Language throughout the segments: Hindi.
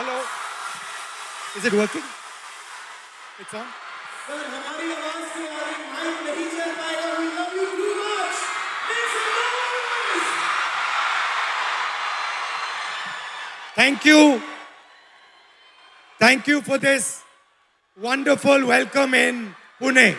Hello. Is it working? It's on. Sir हमारी आवाज से आगे माइक नहीं चल पाएगा. We love you too much. Make some noise. Thank you. Thank you for this wonderful welcome in Pune.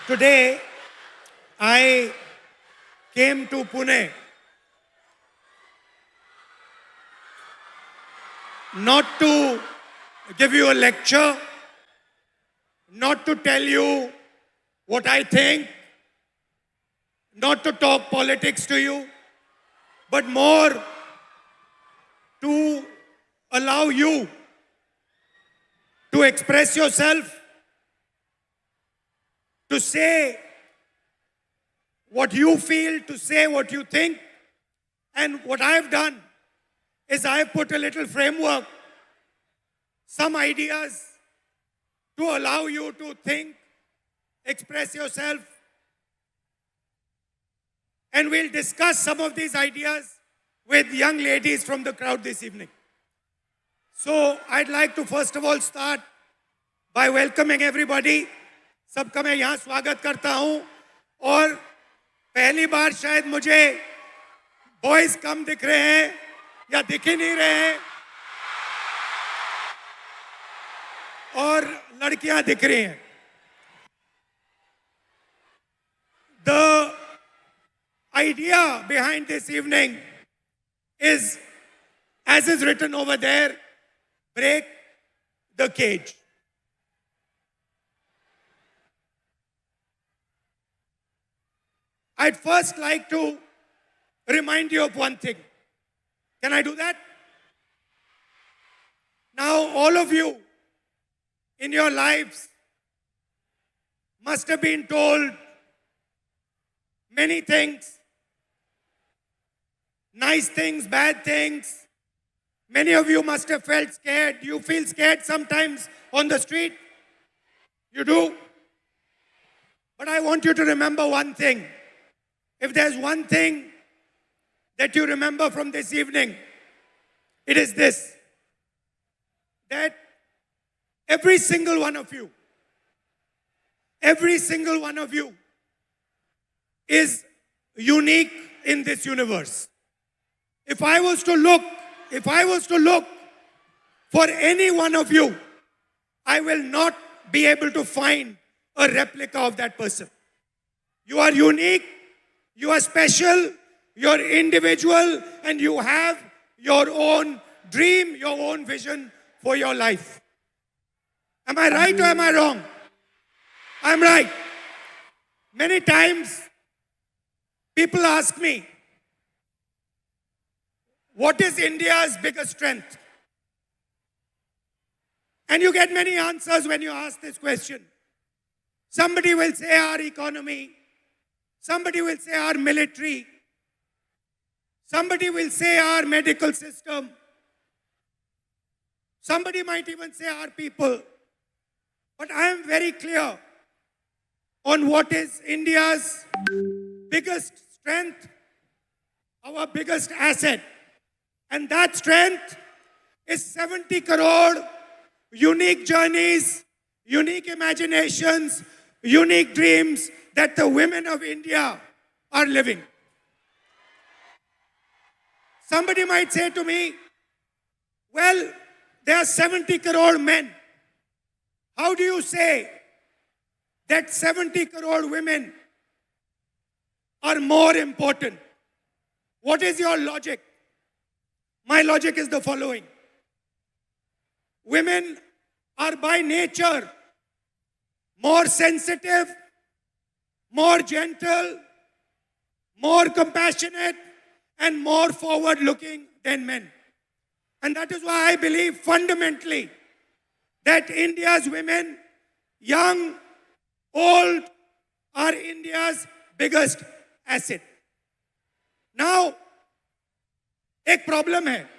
Today, I came to Pune not to give you a lecture, not to tell you what I think, not to talk politics to you, but more to allow you to express yourself, to say what you feel, to say what you think. And what I've done is I've put a little framework, some ideas to allow you to think, express yourself. And we'll discuss some of these ideas with young ladies from the crowd this evening. So I'd like to first of all start by welcoming everybody. सबका मैं यहाँ स्वागत करता हूँ और पहली बार शायद मुझे बॉयज कम दिख रहे हैं या दिख ही नहीं रहे हैं और लड़कियां दिख रही हैं. The idea behind this evening is, as is written over there, break the cage. I'd first like to remind you of one thing. Can I do that? Now, all of you in your lives must have been told many things, nice things, bad things. Many of you must have felt scared. You feel scared sometimes on the street. You do. But I want you to remember one thing. If there's one thing that you remember from this evening, it is this: that every single one of you is unique in this universe. If I was to look for any one of you, I will not be able to find a replica of that person. You are unique, you are special, you're individual, and you have your own dream, your own vision for your life. Am I right or am I wrong? I'm right. Many times, people ask me, what is India's biggest strength? And you get many answers when you ask this question. Somebody will say our economy. Somebody will say our military. Somebody will say our medical system. Somebody might even say our people. But I am very clear on what is India's biggest strength, our biggest asset. And that strength is 70 crore unique journeys, unique imaginations, unique dreams that the women of India are living. Somebody might say to me, well, there are 70 crore men. How do you say that 70 crore women are more important? What is your logic? My logic is the following. Women are by nature more sensitive, more gentle, more compassionate, and more forward-looking than men. And that is why I believe fundamentally that India's women, young, old, are India's biggest asset. Now, एक प्रॉब्लम है.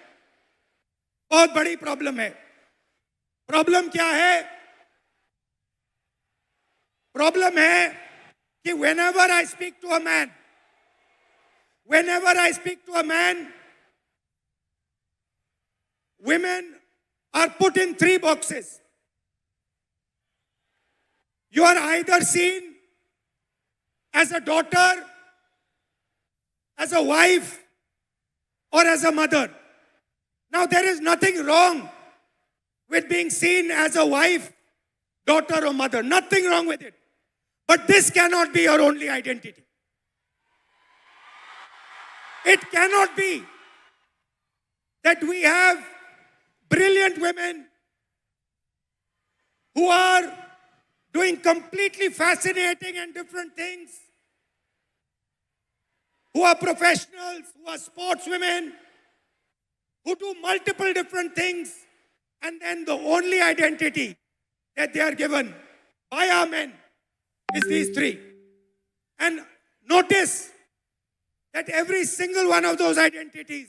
बहुत बड़ी प्रॉब्लम है. प्रॉब्लम क्या है? प्रॉब्लम है कि whenever I speak to a man, women are put in 3 boxes. You are either seen as a daughter, as a wife, or as a mother. Now, there is nothing wrong with being seen as a wife, daughter, or mother. Nothing wrong with it. But this cannot be your only identity. It cannot be that we have brilliant women who are doing completely fascinating and different things, who are professionals, who are sportswomen, who do multiple different things, and then the only identity that they are given by our men is these 3. And notice that every single one of those identities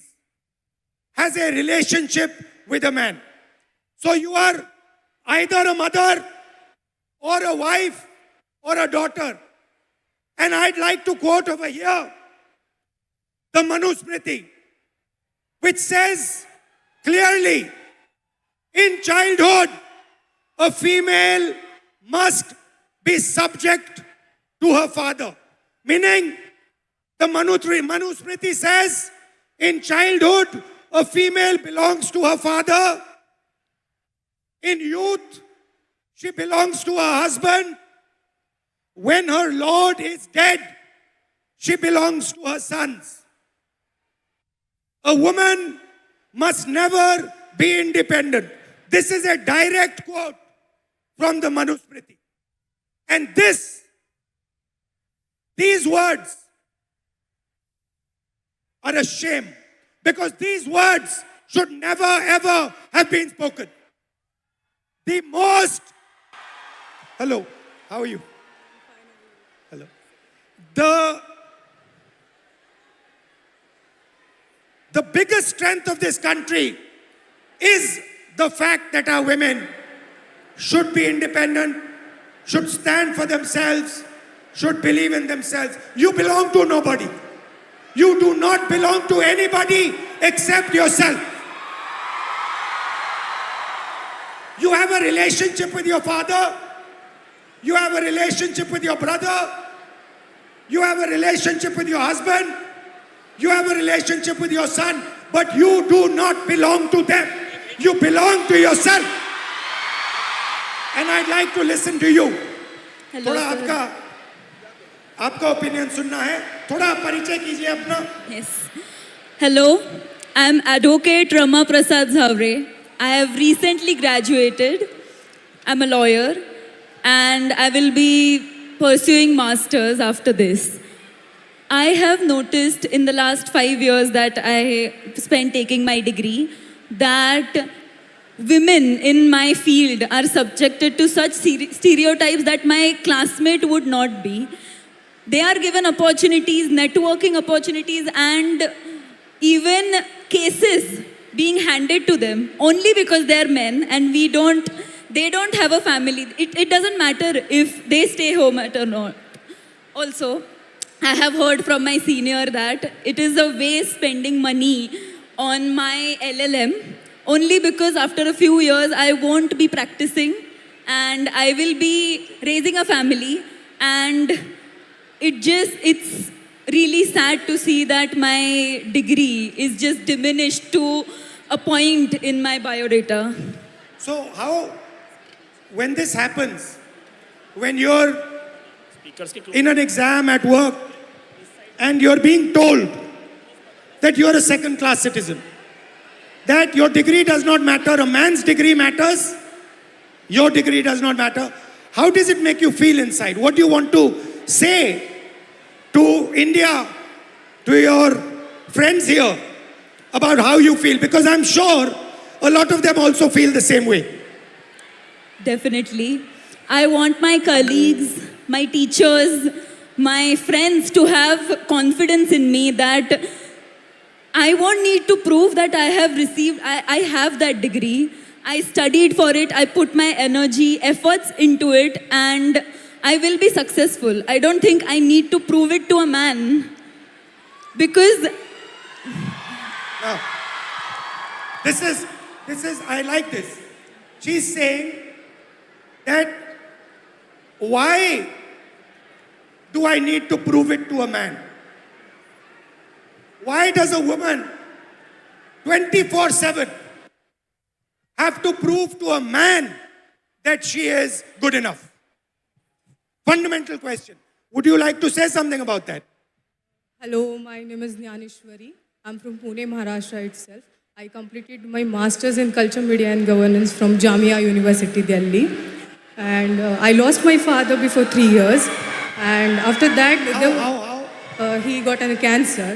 has a relationship with a man. So you are either a mother or a wife or a daughter. And I'd like to quote over here the Manusmriti, which says clearly, in childhood, a female must be subject to her father. Meaning, the Manusmriti says, in childhood, a female belongs to her father. In youth, she belongs to her husband. When her lord is dead, she belongs to her sons. A woman must never be independent. This is a direct quote from the Manusmriti. And these words are a shame, because these words should never ever have been spoken. Hello, how are you? Hello. The biggest strength of this country is the fact that our women should be independent, should stand for themselves, should believe in themselves. You belong to nobody. You do not belong to anybody except yourself. You have a relationship with your father. You have a relationship with your brother. You have a relationship with your husband. You have a relationship with your son. But you do not belong to them. You belong to yourself. And I'd like to listen to you. Hello, थोड़ा sir. आपका ओपिनियन सुनना है. थोड़ा परिचय कीजिए अपना. Yes. Hello, I am Advocate Rama Prasad Zavre. I have recently graduated. I'm a lawyer and I will be pursuing masters after this. I have noticed in the last 5 years that I spent taking my degree that women in my field are subjected to such stereotypes that my classmate would not be. They are given opportunities, networking opportunities, and even cases being handed to them only because they are men and they don't have a family. It doesn't matter if they stay home or not. Also, I have heard from my senior that it is a waste spending money on my LLM only because after a few years I won't be practicing and I will be raising a family, and it's really sad to see that my degree is just diminished to a point in my biodata. So when this happens, when you're in an exam at work and you're being told that you're a second-class citizen, that your degree does not matter, a man's degree matters, your degree does not matter, how does it make you feel inside? What do you want to say to India, to your friends here, about how you feel? Because I'm sure a lot of them also feel the same way. Definitely. I want my colleagues, my teachers, my friends to have confidence in me that I won't need to prove that I have that degree. I studied for it, I put my energy, efforts into it, and I will be successful. I don't think I need to prove it to a man. Because Now, this is, I like this. She's saying that why do I need to prove it to a man? Why does a woman 24/7 have to prove to a man that she is good enough? Fundamental question. Would you like to say something about that? Hello, my name is Jnaneshwari. I'm from Pune, Maharashtra itself. I completed my master's in culture, media and governance from Jamia University, Delhi. And I lost my father before 3 years. And after that, he got a cancer.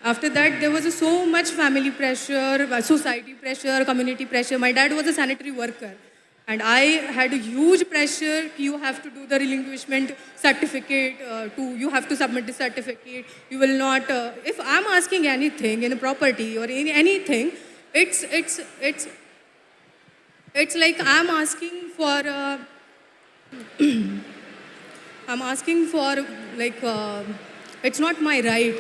After that, there was so much family pressure, society pressure, community pressure. My dad was a sanitary worker. And I had a huge pressure. You have to do the relinquishment certificate. You have to submit the certificate. You will not. If I'm asking anything in a property or in anything, it's like I'm asking for. I'm asking for like. It's not my right.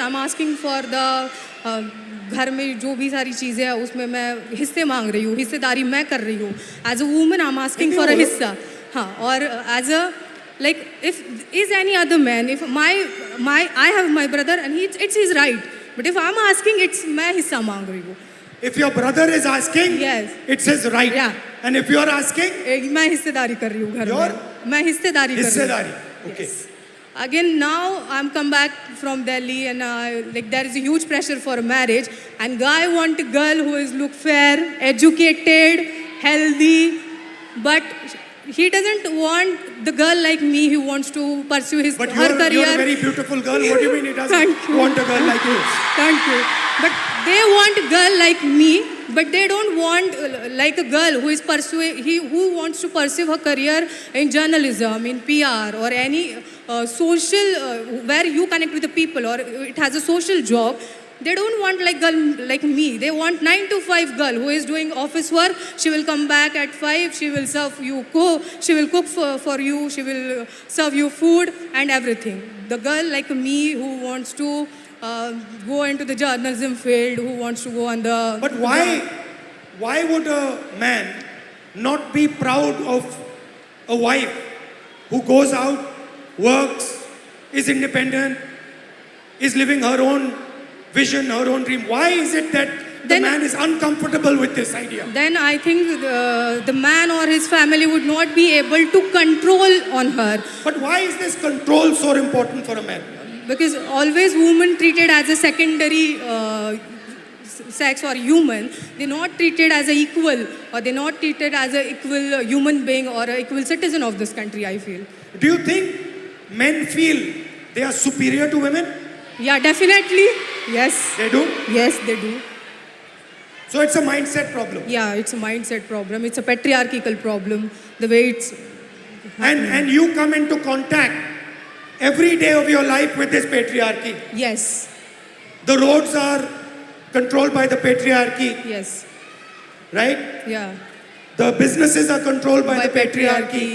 I'm asking for the. घर में जो भी सारी चीज़ें हैं उसमें मैं हिस्से मांग रही हूँ, हिस्सेदारी मैं कर रही हूँ. As a woman I am asking for a हिस्सा. हाँ, और as a like if is any other man, if my I have my brother and it's his right, but if I am asking it's मैं हिस्सा मांग रही हूँ. If your brother is asking, yes, it's his right. Yeah. And if you are asking, मैं हिस्सेदारी कर रही हूँ घर में. मैं हिस्सेदारी कर रही हूँ. हिस्सेदारी. Okay. Yes. Again, now I'm come back from Delhi and like there is a huge pressure for marriage, and guy want a girl who is look fair, educated, healthy, but he doesn't want the girl like me who wants to pursue his But her career. you're a very beautiful girl. What do you mean he doesn't want a girl like you? Thank you. But they want a girl like me, but they don't want like a girl who is who wants to pursue her career in journalism, in PR, or any social where you connect with the people, or it has a social job. They don't want like girl like me. They want 9 to 5 girl who is doing office work. She will come back at 5. She will serve you She will cook for you. She will serve you food and everything. The girl like me who wants to go into the journalism field, who wants to go on the. But why would a man not be proud of a wife who goes out, works, is independent, is living her own vision, her own dream? Why is it that the man is uncomfortable with this idea? Then I think the man or his family would not be able to control on her. But why is this control so important for a man? Because always women treated as a secondary sex or human. They're not treated as an equal, or they're not treated as an equal human being or an equal citizen of this country, I feel. Do you think men feel they are superior to women? Yeah, definitely. Yes. They do? Yes, they do. So it's a mindset problem. Yeah, it's a mindset problem. It's a patriarchal problem. The way it's. And you come into contact every day of your life with this patriarchy. Yes. The roads are controlled by the patriarchy, Yes. right? Yeah. The businesses are controlled by the patriarchy.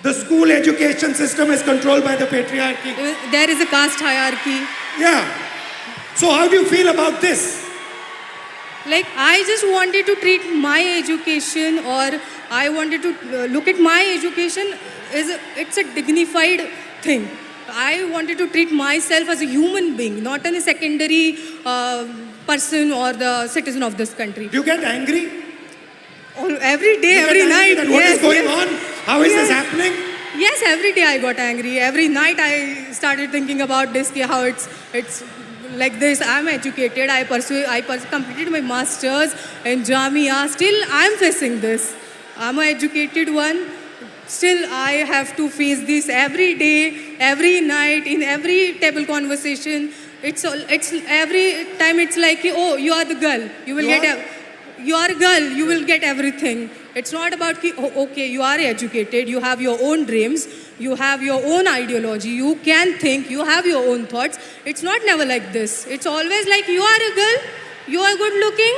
The school education system is controlled by the patriarchy. There is a caste hierarchy. Yeah. So how do you feel about this? Like, I just wanted to treat my education, or I wanted to look at my education as it's a dignified thing. I wanted to treat myself as a human being, not as a secondary person or the citizen of this country. Do you get angry? Every day, You every get angry night. that what is going on? How is this Yes. happening? Yes, every day I got angry. Every night I started thinking about this, how it's like this. I'm educated. I completed my masters in Jamia. Still, I'm facing this. I'm an educated one. Still, I have to face this every day, every night, in every table conversation. It's every time it's like, oh, you are the girl. You will You get are? you are a girl, you will get everything. It's not about ki, oh, okay, you are educated, you have your own dreams, you have your own ideology, you can think, you have your own thoughts. It's not never like this. It's always like you are a girl, you are good looking,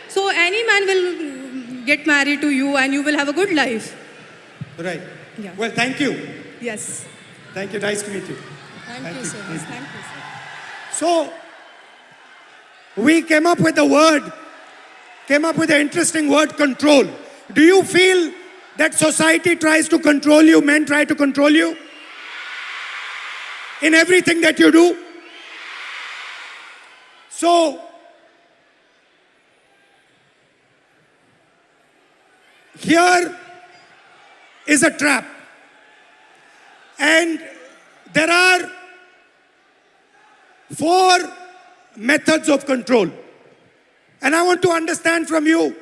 so any man will get married to you and you will have a good life. Right. Yeah. Well, thank you. Yes. Thank you. Nice to meet you. Thank you so much. Thank you, sir. So, we came up with the interesting word control. Do you feel that society tries to control you, men try to control you in everything that you do? So, here is a trap. And there are 4 methods of control. And I want to understand from you,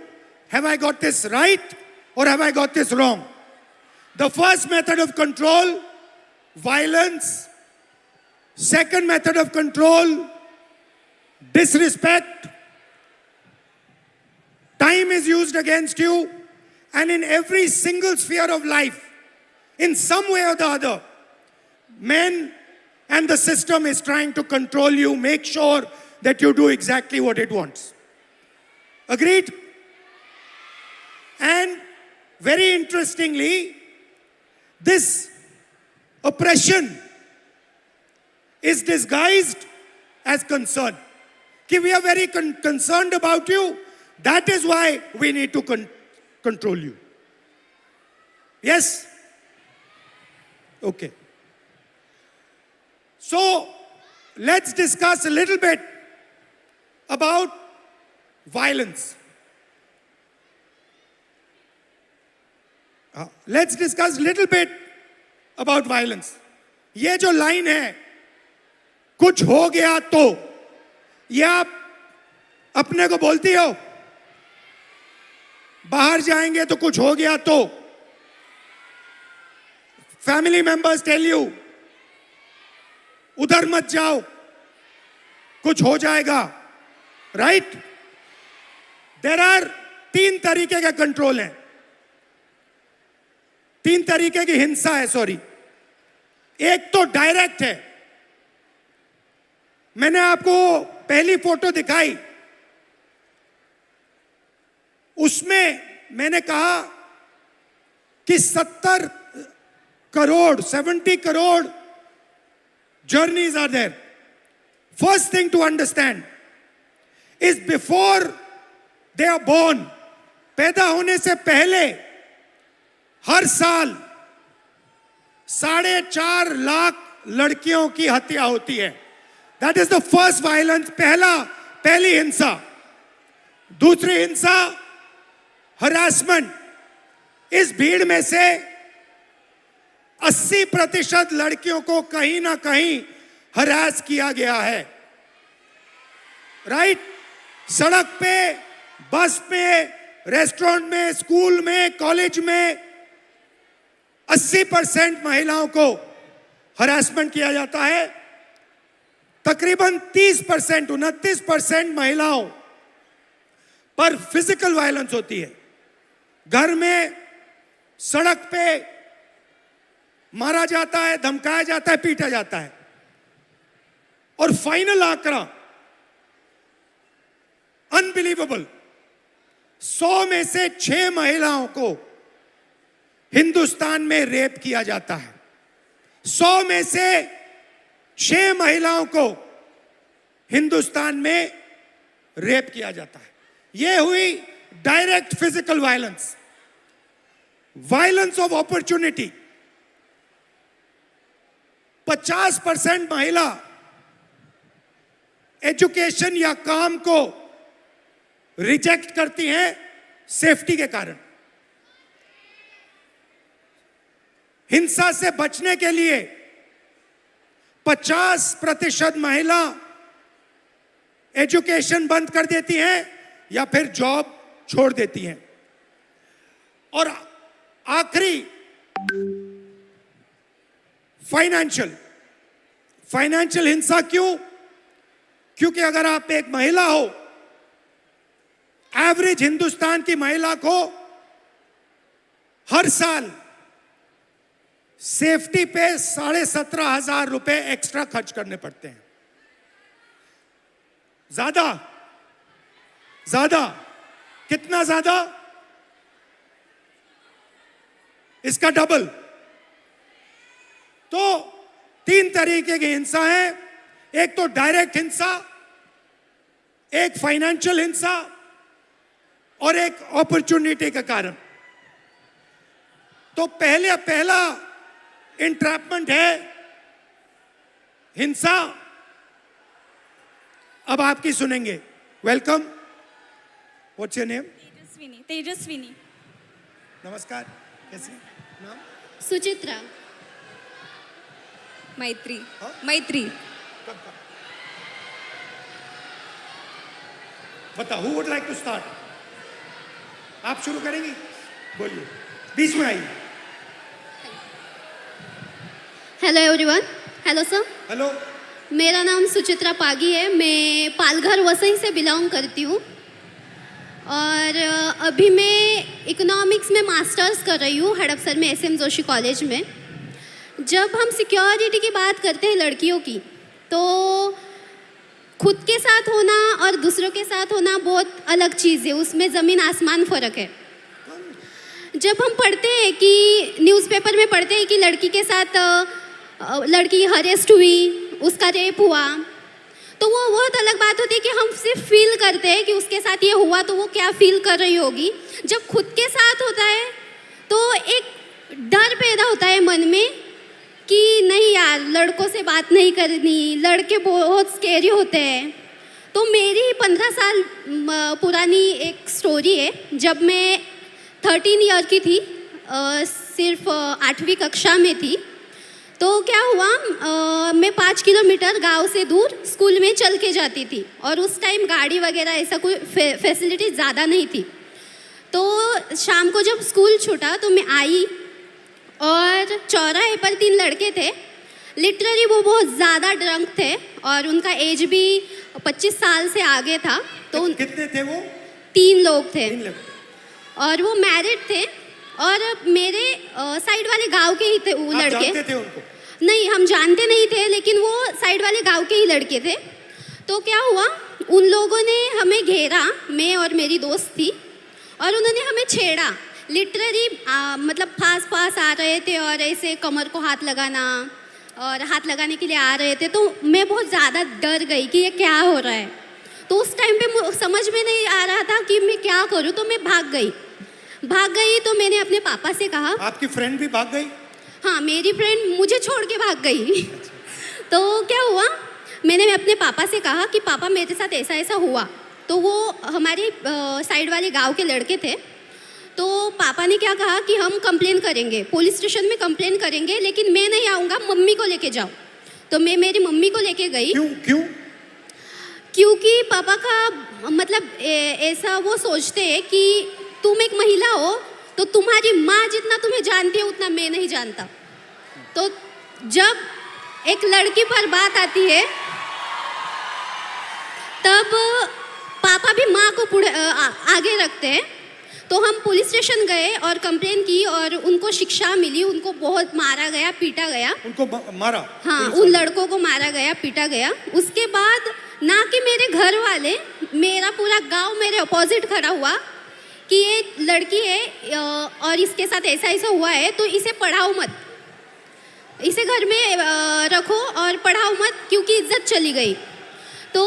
have I got this right or have I got this wrong? The first method of control, violence. Second method of control, disrespect. Time is used against you. And in every single sphere of life, in some way or the other, men and the system is trying to control you, make sure that you do exactly what it wants. Agreed? And very interestingly, this oppression is disguised as concern. Ki we are very concerned about you. That is why we need to control you. Yes? Okay. So, let's discuss a little bit about violence. Let's discuss a little bit about violence. ये जो लाइन है, कुछ हो गया तो, ये आप अपने को बोलती हो? बाहर जाएंगे तो कुछ हो गया तो? Family members tell you, उधर मत जाओ, कुछ हो जाएगा, right? There are 3 तरीके के कंट्रोल हैं, 3 तरीके की हिंसा है, सॉरी. एक तो डायरेक्ट है. मैंने आपको पहली फोटो दिखाई, उसमें मैंने कहा कि 70 crore journeys are there. First thing to understand is before they are born, पैदा होने से पहले हर साल 4.5 लाख लड़कियों की हत्या होती है. That is the first violence, पहली हिंसा. दूसरी हिंसा हरासमेंट. इस भीड़ में से 80% लड़कियों को कहीं ना कहीं हरास किया गया है. राइट? सड़क पे, बस में, रेस्टोरेंट में, स्कूल में, कॉलेज में 80% महिलाओं को हरासमेंट किया जाता है. तकरीबन 30%, 29% महिलाओं पर फिजिकल वायलेंस होती है. घर में, सड़क पे मारा जाता है, धमकाया जाता है, पीटा जाता है. और फाइनल आंकड़ा अनबिलीवेबल, 100 में से 6 महिलाओं को हिंदुस्तान में रेप किया जाता है. 100 में से 6 महिलाओं को हिंदुस्तान में रेप किया जाता है. यह हुई direct physical violence. Violence of opportunity, 50% महिला एजुकेशन या काम को रिजेक्ट करती हैं सेफ्टी के कारण. हिंसा से बचने के लिए 50% महिला एजुकेशन बंद कर देती हैं या फिर जॉब छोड़ देती हैं. और आखिरी फाइनेंशियल हिंसा. क्यों? क्योंकि अगर आप एक महिला हो एवरेज हिंदुस्तान की महिला को हर साल सेफ्टी पे 17,500 रुपए एक्स्ट्रा खर्च करने पड़ते हैं। ज्यादा ज्यादा कितना ज्यादा? इसका डबल। तो 3 तरीके की हिंसा है। एक तो डायरेक्ट हिंसा, एक फाइनेंशियल हिंसा और एक अपॉर्चुनिटी के कारण। तो पहला इंट्रैपमेंट है हिंसा। अब आपकी सुनेंगे। Welcome. What's your name? Tejaswini. Tejaswini. नमस्कार, कैसे नाम? सुचित्रा। मैत्री। हाँ? मैत्री। कब? बताओ, who would like to start? आप शुरू करेंगी? बोलिए, बीच में आइए। Hello everyone. Hello sir. Hello. मेरा नाम सुचित्रा पागी है। मैं पालघर वसई से बिलोंग करती हूँ और अभी मैं इकोनॉमिक्स में मास्टर्स कर रही हूँ हड़पसर में SM जोशी कॉलेज में। जब हम सिक्योरिटी की बात करते हैं लड़कियों की, तो खुद के साथ होना और दूसरों के साथ होना बहुत अलग चीज़ है, उसमें ज़मीन आसमान फ़र्क है। जब हम पढ़ते हैं कि न्यूज़पेपर में पढ़ते हैं कि लड़की के साथ लड़की हरेस्ट हुई, उसका रेप हुआ, तो वो बहुत अलग बात होती है कि हम सिर्फ फील करते हैं कि उसके साथ ये हुआ तो वो क्या फील कर रही होगी। जब खुद के साथ होता है तो एक डर पैदा होता है मन में कि नहीं यार, लड़कों से बात नहीं करनी, लड़के बहुत स्केरी होते हैं। तो मेरी 15 साल पुरानी एक स्टोरी है। जब मैं 13 ईयर की थी, सिर्फ 8वीं कक्षा में थी, तो क्या हुआ, मैं 5 किलोमीटर गांव से दूर स्कूल में चल के जाती थी और उस टाइम गाड़ी वगैरह ऐसा कोई फैसिलिटी ज़्यादा नहीं थी। तो शाम को जब स्कूल छूटा तो मैं आई और चौराहे पर 3 लड़के थे। लिटरली वो बहुत ज़्यादा ड्रंक थे और उनका एज भी 25 साल से आगे था। तो कितने थे वो? 3 लोग थे 3 लोग। और वो मैरिड थे और मेरे साइड वाले गांव के ही थे वो आप लड़के। जानते थे उनको? नहीं, हम जानते नहीं थे, लेकिन वो साइड वाले गांव के ही लड़के थे। तो क्या हुआ, उन लोगों ने हमें घेरा, मैं और मेरी दोस्त थी, और उन्होंने हमें छेड़ा। लिटरली मतलब पास आ रहे थे और ऐसे कमर को हाथ लगाना और हाथ लगाने के लिए आ रहे थे। तो मैं बहुत ज़्यादा डर गई कि ये क्या हो रहा है। तो उस टाइम पे समझ में नहीं आ रहा था कि मैं क्या करूँ। तो मैं भाग गई। तो मैंने अपने पापा से कहा। आपकी फ्रेंड भी भाग गई? हाँ, मेरी फ्रेंड मुझे छोड़ के भाग गई। तो क्या हुआ, मैंने अपने पापा से कहा कि पापा मेरे साथ ऐसा ऐसा हुआ। तो वो हमारे साइड वाले गांव के लड़के थे। तो पापा ने क्या कहा कि हम कंप्लेन करेंगे, पुलिस स्टेशन में कंप्लेन करेंगे, लेकिन मैं नहीं आऊँगा, मम्मी को लेके जाओ। तो मैं मेरी मम्मी को लेके गई। क्यों? क्योंकि पापा का मतलब ऐसा वो सोचते हैं कि तुम एक महिला हो तो तुम्हारी माँ जितना तुम्हें जानती है उतना मैं नहीं जानता। तो जब एक लड़की पर बात आती है तब पापा भी माँ को आगे रखते हैं। तो हम पुलिस स्टेशन गए और कंप्लेन की और उनको शिक्षा मिली। उनको बहुत मारा गया, पीटा गया। उनको मारा? हाँ, उन लड़कों को मारा गया, पीटा गया। उसके बाद ना कि मेरे घर वाले, मेरा पूरा गांव मेरे अपोजिट खड़ा हुआ कि ये लड़की है और इसके साथ ऐसा ऐसा हुआ है, तो इसे पढ़ाओ मत, इसे घर में रखो और पढ़ाओ मत, क्योंकि इज्जत चली गई। तो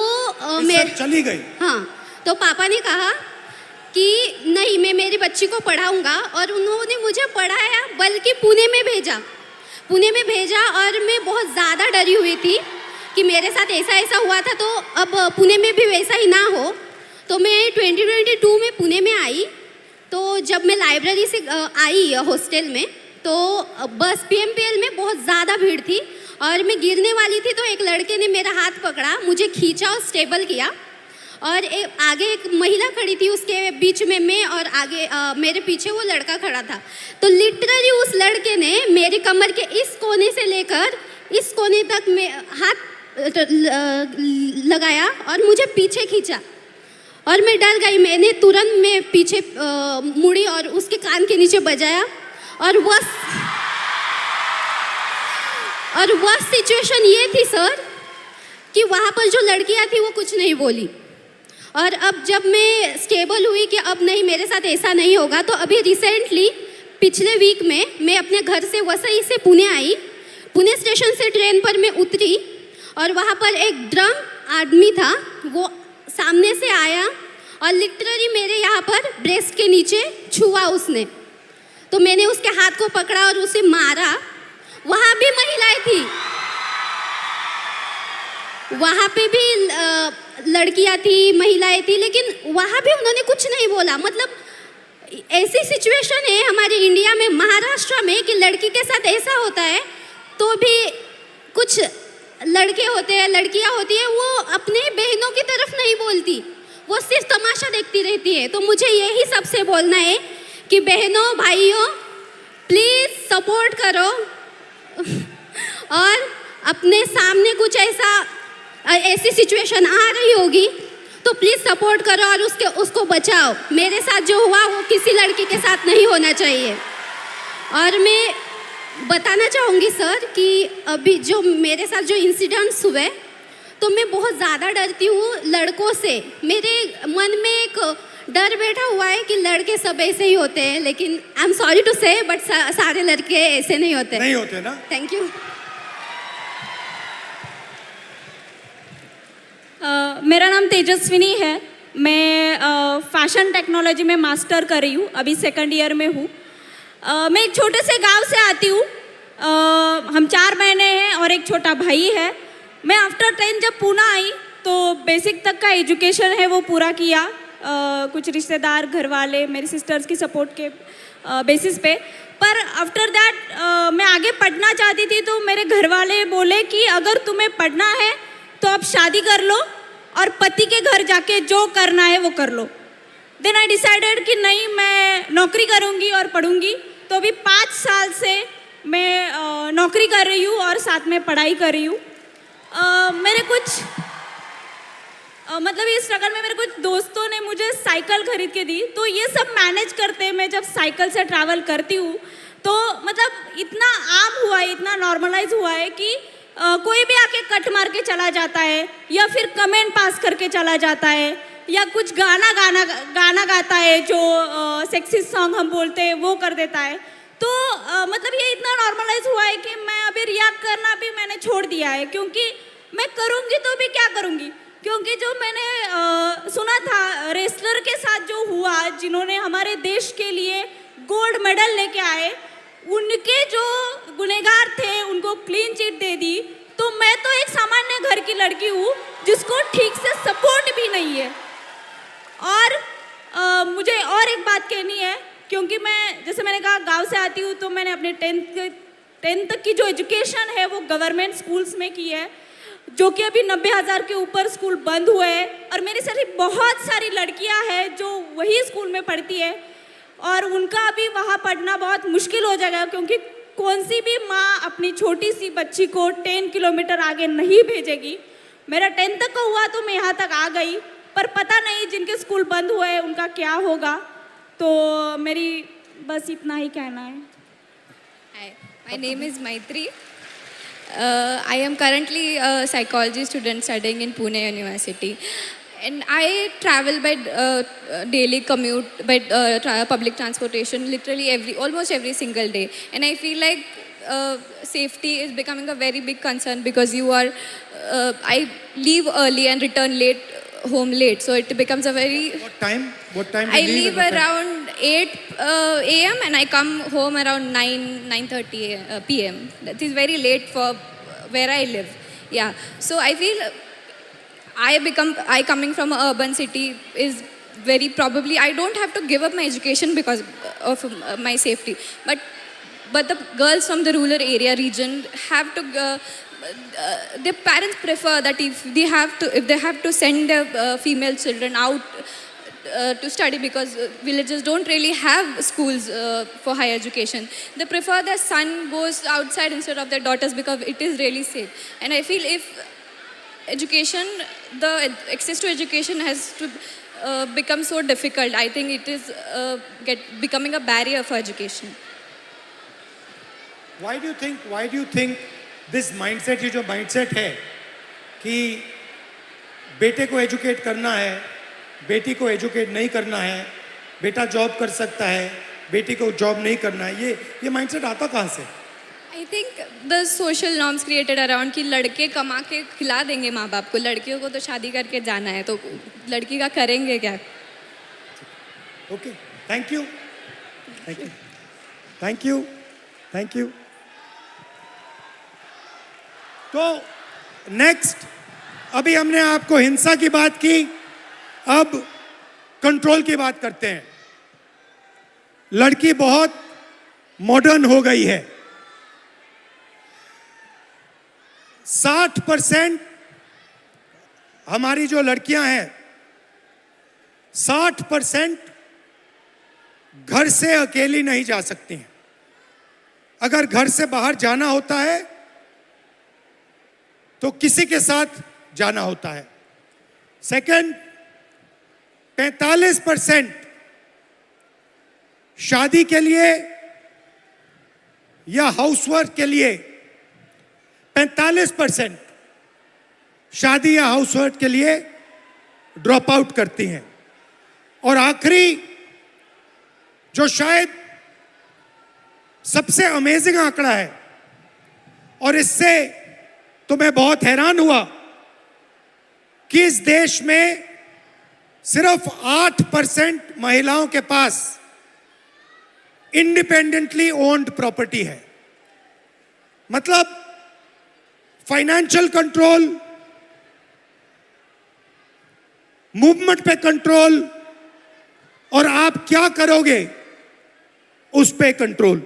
चली गई? हाँ। तो पापा ने कहा कि नहीं, मैं मेरी बच्ची को पढ़ाऊंगा, और उन्होंने मुझे पढ़ाया, बल्कि पुणे में भेजा। और मैं बहुत ज़्यादा डरी हुई थी कि मेरे साथ ऐसा ऐसा हुआ था, तो अब पुणे में भी वैसा ही ना हो। तो मैं 2022 में पुणे में आई। तो जब मैं लाइब्रेरी से आई हॉस्टल में, तो बस PMPL में बहुत ज़्यादा भीड़ थी और मैं गिरने वाली थी। तो एक लड़के ने मेरा हाथ पकड़ा, मुझे खींचा और स्टेबल किया, और आगे एक महिला खड़ी थी, उसके बीच में मैं, और आगे मेरे पीछे वो लड़का खड़ा था। तो लिटरली उस लड़के ने मेरी कमर के इस कोने से लेकर इस कोने तक में हाथ लगाया और मुझे पीछे खींचा। और मैं डर गई। मैंने तुरंत में पीछे मुड़ी और उसके कान के नीचे बजाया और वह सिचुएशन ये थी सर कि वहाँ पर जो लड़कियाँ थी वो कुछ नहीं बोली। और अब जब मैं स्टेबल हुई कि अब नहीं, मेरे साथ ऐसा नहीं होगा, तो अभी रिसेंटली पिछले वीक में मैं अपने घर से वसई से पुणे आई। पुणे स्टेशन से ट्रेन पर मैं उतरी और वहाँ पर एक ड्रंक आदमी था, वो सामने से आया और लिटरली मेरे यहाँ पर ब्रेस्ट के नीचे छुआ उसने। तो मैंने उसके हाथ को पकड़ा और उसे मारा। वहाँ भी महिलाएं थी, वहाँ पे भी लड़कियाँ थी, महिलाएं थी, लेकिन वहाँ भी उन्होंने कुछ नहीं बोला। मतलब ऐसी सिचुएशन है हमारे इंडिया में, महाराष्ट्र में, कि लड़की के साथ ऐसा होता है तो भी कुछ लड़के होते हैं, लड़कियाँ होती हैं, वो अपने बहनों की तरफ नहीं बोलती, वो सिर्फ तमाशा देखती रहती है। तो मुझे यही सबसे बोलना है कि बहनों भाइयों प्लीज़ सपोर्ट करो और अपने सामने कुछ ऐसी सिचुएशन आ रही होगी तो प्लीज़ सपोर्ट करो और उसको बचाओ। मेरे साथ जो हुआ वो किसी लड़की के साथ नहीं होना चाहिए। और मैं बताना चाहूँगी सर कि अभी जो मेरे साथ जो इंसिडेंट्स हुए, तो मैं बहुत ज़्यादा डरती हूँ लड़कों से। मेरे मन में एक डर बैठा हुआ है कि लड़के सब ऐसे ही होते हैं, लेकिन आई एम सॉरी टू से बट सारे लड़के ऐसे नहीं होते ना। Thank you. मेरा नाम तेजस्विनी है। मैं फैशन टेक्नोलॉजी में मास्टर कर रही हूँ, अभी 2nd ईयर में हूँ। मैं एक छोटे से गांव से आती हूँ। हम 4 बहनें हैं और एक छोटा भाई है। मैं आफ्टर 10 जब पुणे आई तो बेसिक तक का एजुकेशन है वो पूरा किया। कुछ रिश्तेदार, घर वाले, मेरी सिस्टर्स की सपोर्ट के बेसिस पे। पर आफ्टर दैट मैं आगे पढ़ना चाहती थी, तो मेरे घर वाले बोले कि अगर तुम्हें पढ़ना है तो अब शादी कर लो और पति के घर जाके जो करना है वो कर लो। देन आई डिसाइडेड कि नहीं, मैं नौकरी करूँगी और पढ़ूँगी। तो अभी 5 साल से मैं नौकरी कर रही हूँ और साथ में पढ़ाई कर रही हूँ। मेरे कुछ मतलब इस स्ट्रगल में मेरे कुछ दोस्तों ने मुझे साइकिल खरीद के दी। तो ये सब मैनेज करते मैं जब साइकिल से ट्रैवल करती हूँ तो मतलब इतना आम हुआ है, इतना नॉर्मलाइज हुआ है कि कोई भी आके कट मार के चला जाता है या फिर कमेंट पास करके चला जाता है या कुछ गाना गाता है जो सेक्सी सॉन्ग हम बोलते हैं वो कर देता है। तो मतलब ये इतना नॉर्मलाइज हुआ है कि मैं अभी रिएक्ट करना भी मैंने छोड़ दिया है, क्योंकि मैं करूँगी तो भी क्या करूँगी। क्योंकि जो मैंने सुना था रेसलर के साथ जो हुआ, जिन्होंने हमारे देश के लिए गोल्ड मेडल लेके आए, उनके जो गुनहगार थे उनको क्लीन चिट दे दी। तो मैं तो एक सामान्य घर की लड़की हूँ जिसको ठीक से सपोर्ट भी नहीं है। और मुझे और एक बात कहनी है, क्योंकि मैं जैसे मैंने कहा गांव से आती हूँ, तो मैंने अपने 10th तक की जो एजुकेशन है वो गवर्नमेंट स्कूल्स में की है, जो कि अभी 90,000 के ऊपर स्कूल बंद हुए हैं। और मेरी सारी बहुत सारी लड़कियां हैं जो वही स्कूल में पढ़ती है और उनका अभी वहाँ पढ़ना बहुत मुश्किल हो जाएगा, क्योंकि कौन सी भी माँ अपनी छोटी सी बच्ची को 10 किलोमीटर आगे नहीं भेजेगी। मेरा 10th तक का हुआ तो मैं यहाँ तक आ गई, पर पता नहीं जिनके स्कूल बंद हुए हैं उनका क्या होगा। तो मेरी बस इतना ही कहना है। Hi, my name is Maitri. I am currently a psychology student studying in Pune University. And I travel by daily commute by public transportation literally almost every single day. And I feel like safety is becoming a very big concern because I leave early and return home late. So it becomes a very... What time? I leave around 8 a.m. and I come home around 9:30 p.m. That is very late for where I live. Yeah. So I feel I coming from an urban city is very probably I don't have to give up my education because of my safety. But the girls from the rural area region have to... their parents prefer that if they have to send their female children out to study, because villages don't really have schools for higher education. They prefer their son goes outside instead of their daughters because it is really safe. And I feel if education, the access to education has to become so difficult. I think it is becoming a barrier for education. Why do you think this mindset, ये जो mindset है कि बेटे को एजुकेट करना है, बेटी को एजुकेट नहीं करना है, बेटा जॉब कर सकता है, बेटी को जॉब नहीं करना है, ये माइंडसेट आता कहाँ से? I think the social norms created around कि लड़के कमा के खिला देंगे माँ बाप को, लड़कियों को तो शादी करके जाना है, तो लड़की का करेंगे क्या? Okay, thank you, thank you, thank you, thank you. तो नेक्स्ट, अभी हमने आपको हिंसा की बात की, अब कंट्रोल की बात करते हैं। लड़की बहुत मॉडर्न हो गई है। 60% हमारी जो लड़कियां हैं, 60% घर से अकेली नहीं जा सकती हैं। अगर घर से बाहर जाना होता है तो किसी के साथ जाना होता है। सेकंड, 45% शादी के लिए या हाउसवर्क के लिए 45% शादी या हाउसवर्क के लिए ड्रॉप आउट करती हैं। और आखिरी, जो शायद सबसे अमेजिंग आंकड़ा है, और इससे तो मैं बहुत हैरान हुआ कि इस देश में सिर्फ 8% महिलाओं के पास इंडिपेंडेंटली ओन्ड प्रॉपर्टी है। मतलब फाइनेंशियल कंट्रोल, मूवमेंट पे कंट्रोल, और आप क्या करोगे उस पे कंट्रोल।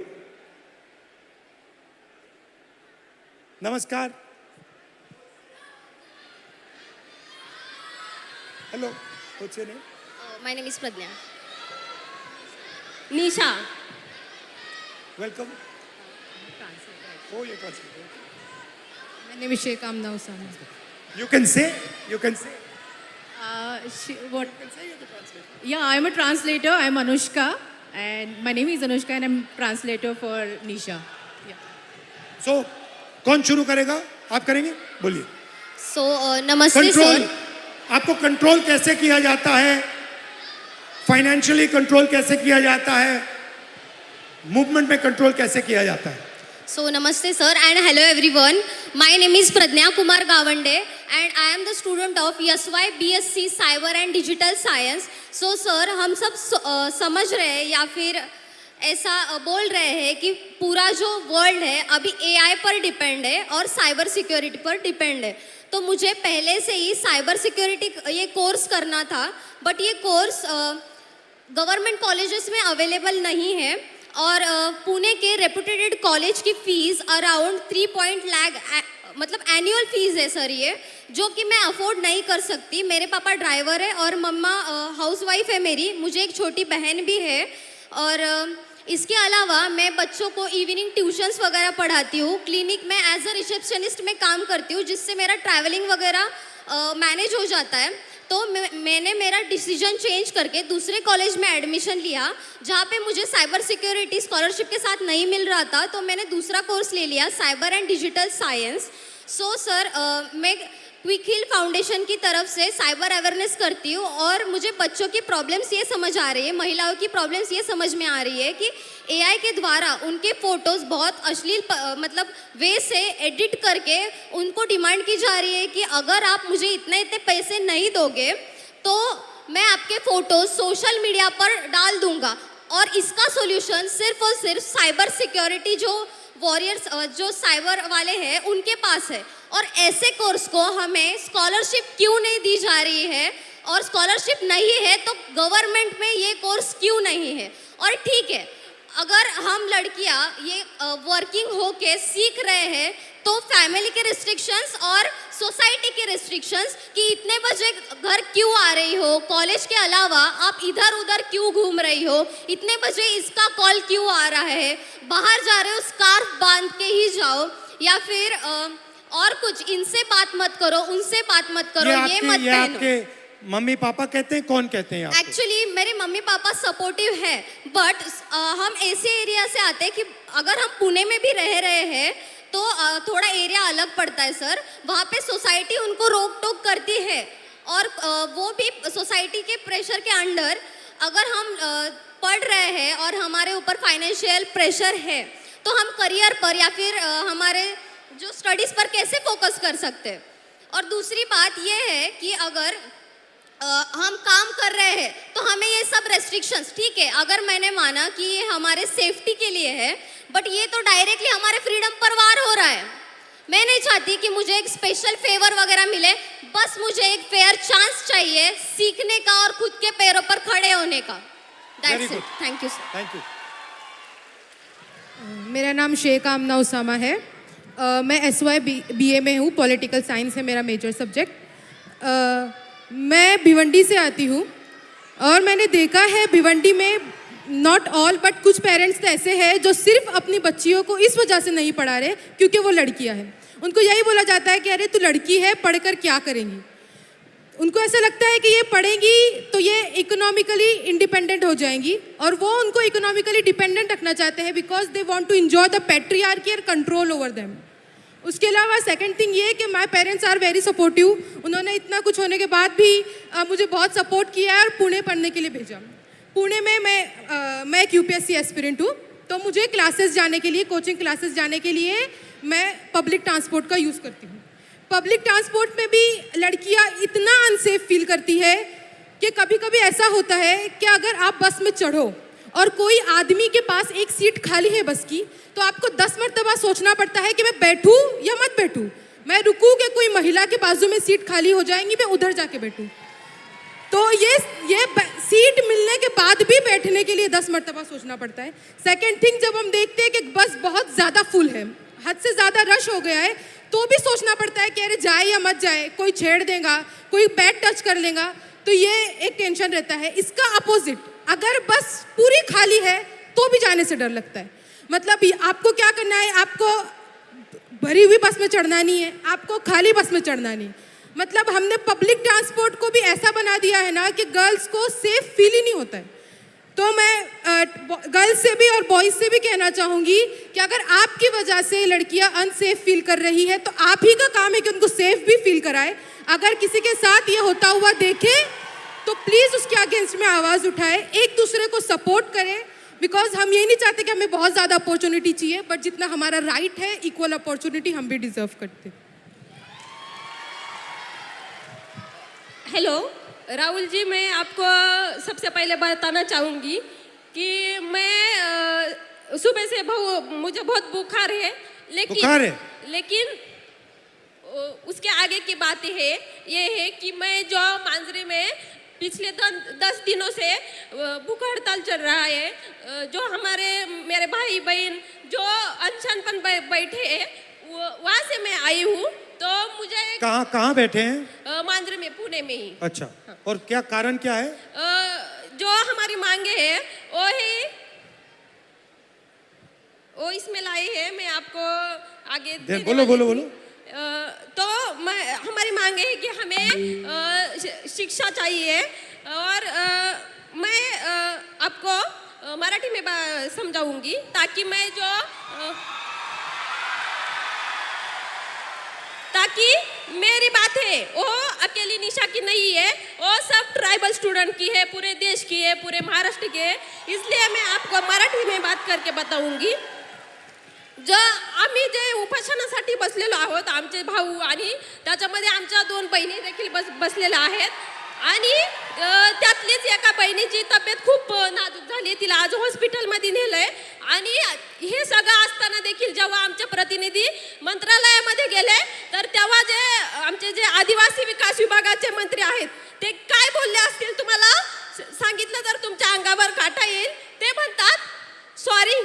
नमस्कार, hello, what's your name? My name is Pradnya. Nisha, welcome. Oh, you translate. My name is Sheikh Amna Usama. You can say. Yeah, I'm a translator. I'm Anushka, and my name is Anushka, and I'm translator for Nisha. Yeah. So, कौन शुरू करेगा? आप करेंगे? बोलिए। So, नमस्ते कंट्रोल, सर। आपको कंट्रोल कैसे किया जाता है? फाइनेंशियली कंट्रोल कैसे किया जाता है? मूवमेंट में कंट्रोल कैसे किया जाता है? So, namaste sir and hello everyone. My name is Pradnya Kumar Gawande and I am the student of YSY BSc Cyber and Digital Science. So sir, हम सब समझ रहे हैं या फिर ऐसा बोल रहे हैं कि पूरा जो वर्ल्ड है अभी AI पर डिपेंड है और साइबर सिक्योरिटी पर डिपेंड है। तो मुझे पहले से ही साइबर सिक्योरिटी ये कोर्स करना था, बट ये कोर्स गवर्नमेंट कॉलेजेस में अवेलेबल नहीं है और पुणे के रेपुटेड कॉलेज की फीस अराउंड 3 लाख मतलब एनुअल फीस है सर ये, जो कि मैं अफोर्ड नहीं कर सकती। मेरे पापा ड्राइवर है और मम्मा हाउसवाइफ है मेरी, मुझे एक छोटी बहन भी है और इसके अलावा मैं बच्चों को इवनिंग ट्यूशन्स वगैरह पढ़ाती हूँ। क्लिनिक में एज अ रिसेप्शनिस्ट में काम करती हूँ, जिससे मेरा ट्रैवलिंग वगैरह मैनेज हो जाता है। तो मैंने मेरा डिसीजन चेंज करके दूसरे कॉलेज में एडमिशन लिया, जहाँ पे मुझे साइबर सिक्योरिटी स्कॉलरशिप के साथ नहीं मिल रहा था, तो मैंने दूसरा कोर्स ले लिया, cyber and digital science. So sir, मैं क्विक हिल फाउंडेशन की तरफ से साइबर अवेयरनेस करती हूँ और मुझे बच्चों की प्रॉब्लम्स ये समझ आ रही है, महिलाओं की प्रॉब्लम्स ये समझ में आ रही है कि AI के द्वारा उनके फ़ोटोज़ बहुत अश्लील मतलब वे से एडिट करके उनको डिमांड की जा रही है कि अगर आप मुझे इतने पैसे नहीं दोगे तो मैं आपके फ़ोटोज़ सोशल मीडिया पर डाल दूँगा। और इसका सोल्यूशन सिर्फ और सिर्फ साइबर सिक्योरिटी जो वॉरियर्स जो साइबर वाले हैं उनके पास है। और ऐसे कोर्स को हमें स्कॉलरशिप क्यों नहीं दी जा रही है, और स्कॉलरशिप नहीं है तो गवर्नमेंट में ये कोर्स क्यों नहीं है। और ठीक है, अगर हम लड़कियां ये वर्किंग होके सीख रहे हैं तो फैमिली के रिस्ट्रिक्शंस और सोसाइटी के रिस्ट्रिक्शंस कि इतने बजे घर क्यों आ रही हो, कॉलेज के अलावा आप इधर उधर क्यों घूम रही हो, इतने बजे इसका कॉल क्यों आ रहा है, बाहर जा रहे हो स्कार्फ बांध के ही जाओ, या फिर और कुछ, इनसे बात मत करो, उनसे बात मत करो, ये मत पहनो। मम्मी पापा कहते हैं, कौन कहते हैं आपको? एक्चुअली मेरे मम्मी पापा सपोर्टिव है, बट हम ऐसे एरिया से आते हैं कि अगर हम पुणे में भी रह रहे हैं तो थोड़ा एरिया अलग पड़ता है सर। वहाँ पे सोसाइटी उनको रोक टोक करती है, और वो भी सोसाइटी के प्रेशर के अंडर अगर हम पढ़ रहे हैं और हमारे ऊपर फाइनेंशियल प्रेशर है तो हम करियर पर या फिर हमारे जो स्टडीज़ पर कैसे फोकस कर सकते हैं। और दूसरी बात ये है कि अगर हम काम कर रहे हैं तो हमें ये सब रेस्ट्रिक्शंस, ठीक है, अगर मैंने माना कि ये हमारे सेफ्टी के लिए है, बट ये तो डायरेक्टली हमारे फ्रीडम पर वार हो रहा है। मैं नहीं चाहती कि मुझे एक स्पेशल फेवर वगैरह मिले, बस मुझे एक फेयर चांस चाहिए सीखने का और खुद के पैरों पर खड़े होने का। Very that's it. good. Thank you sir. Thank you. मेरा नाम शेख आमना उसामा है। मैं SY BA में हूँ, पॉलिटिकल साइंस है मेरा मेजर सब्जेक्ट। मैं भिवंडी से आती हूँ और मैंने देखा है भिवंडी में नॉट ऑल बट कुछ पेरेंट्स तो ऐसे हैं जो सिर्फ अपनी बच्चियों को इस वजह से नहीं पढ़ा रहे क्योंकि वो लड़कियाँ हैं। उनको यही बोला जाता है कि अरे तू लड़की है, पढ़कर क्या करेंगी। उनको ऐसा लगता है कि ये पढ़ेंगी तो ये इकोनॉमिकली इंडिपेंडेंट हो जाएंगी, और वो उनको इकोनॉमिकली डिपेंडेंट रखना चाहते हैं because they want to enjoy the patriarchy और कंट्रोल ओवर देम। उसके अलावा सेकंड थिंग ये कि my parents are very supportive. उन्होंने इतना कुछ होने के बाद भी मुझे बहुत सपोर्ट किया है और पुणे पढ़ने के लिए भेजा। पुणे में मैं एक UPSC एस्पिरेंट हूँ, तो मुझे क्लासेस जाने के लिए, कोचिंग क्लासेस जाने के लिए मैं पब्लिक ट्रांसपोर्ट का यूज़ करती हूँ। पब्लिक ट्रांसपोर्ट में भी लड़कियाँ इतना अनसेफ फील करती है कि कभी कभी ऐसा होता है कि अगर आप बस में चढ़ो और कोई आदमी के पास एक सीट खाली है बस की, तो आपको 10 मरतबा सोचना पड़ता है कि मैं बैठूं या मत बैठूं, मैं रुकूं कि कोई महिला के बाजू में सीट खाली हो जाएंगी, मैं उधर जाके बैठूं। तो ये सीट मिलने के बाद भी बैठने के लिए 10 मरतबा सोचना पड़ता है। सेकंड थिंग, जब हम देखते हैं कि बस बहुत ज़्यादा फुल है, हद से ज़्यादा रश हो गया है, तो भी सोचना पड़ता है कि अरे जाए या मत जाए, कोई छेड़ देगा, कोई बैग टच कर लेगा, तो ये एक टेंशन रहता है। इसका अपोजिट, अगर बस पूरी खाली है तो भी जाने से डर लगता है। मतलब आपको क्या करना है, आपको भरी हुई बस में चढ़ना नहीं है, आपको खाली बस में चढ़ना नहीं। मतलब हमने पब्लिक ट्रांसपोर्ट को भी ऐसा बना दिया है ना कि गर्ल्स को सेफ फील ही नहीं होता है। तो मैं गर्ल्स से भी और बॉयज़ से भी कहना चाहूँगी कि अगर आपकी वजह से लड़कियाँ अनसेफ फील कर रही है तो आप ही का काम है कि उनको सेफ भी फील कराए। अगर किसी के साथ ये होता हुआ देखे तो प्लीज़ उसके अगेंस्ट में आवाज़ उठाए, एक दूसरे को सपोर्ट करें, बिकॉज हम ये नहीं चाहते कि हमें बहुत ज़्यादा अपॉर्चुनिटी चाहिए, बट जितना हमारा राइट है इक्वल अपॉर्चुनिटी हम भी डिजर्व करते। हेलो राहुल जी, मैं आपको सबसे पहले बताना चाहूँगी कि मैं सुबह से मुझे बहुत बुखार है, लेकिन उसके आगे की बात ये है कि मैं जो मांजरे में पिछले 10 दिनों से भूख हड़ताल चल रहा है, जो मेरे भाई बहन जो अनशन पर बैठे हैं, वहाँ से मैं आई हूँ। तो मुझे कहाँ बैठे हैं? मांजरे में, पुणे में ही। अच्छा, और क्या कारण क्या है? जो हमारी मांगे हैं वो इसमें लाए हैं, मैं आपको आगे बोलो। तो हमारी मांग है कि हमें शिक्षा चाहिए, और मैं आपको मराठी में समझाऊंगी ताकि मेरी बात है वो अकेली निशा की नहीं है, वो सब ट्राइबल स्टूडेंट की है, पूरे देश की है, पूरे महाराष्ट्र की है। इसलिए मैं आपको मराठी में बात करके बताऊंगी। आम्ही जे उपोषणासाठी बसलेलो आहोत, आमचे भाऊ आणि त्याच्यामध्ये आमच्या 2 बहिणी देखील बसलेल्या आहेत, आणि त्यातलीच एका बहिणीची तब्येत खूप नाजूक झाली, तिला आज हॉस्पिटलमध्ये नेलंय। आणि हे सगळं असताना देखील जेव्हा आमचे प्रतिनिधी मंत्रालयामध्ये गेले तर तेव्हा आमचे जे आदिवासी विकास विभागाचे मंत्री आहेत ते काय बोलले असतील तुम्हाला सांगितलं तर तुमच्या अंगावर काटा येईल। ते म्हणतात सॉरी,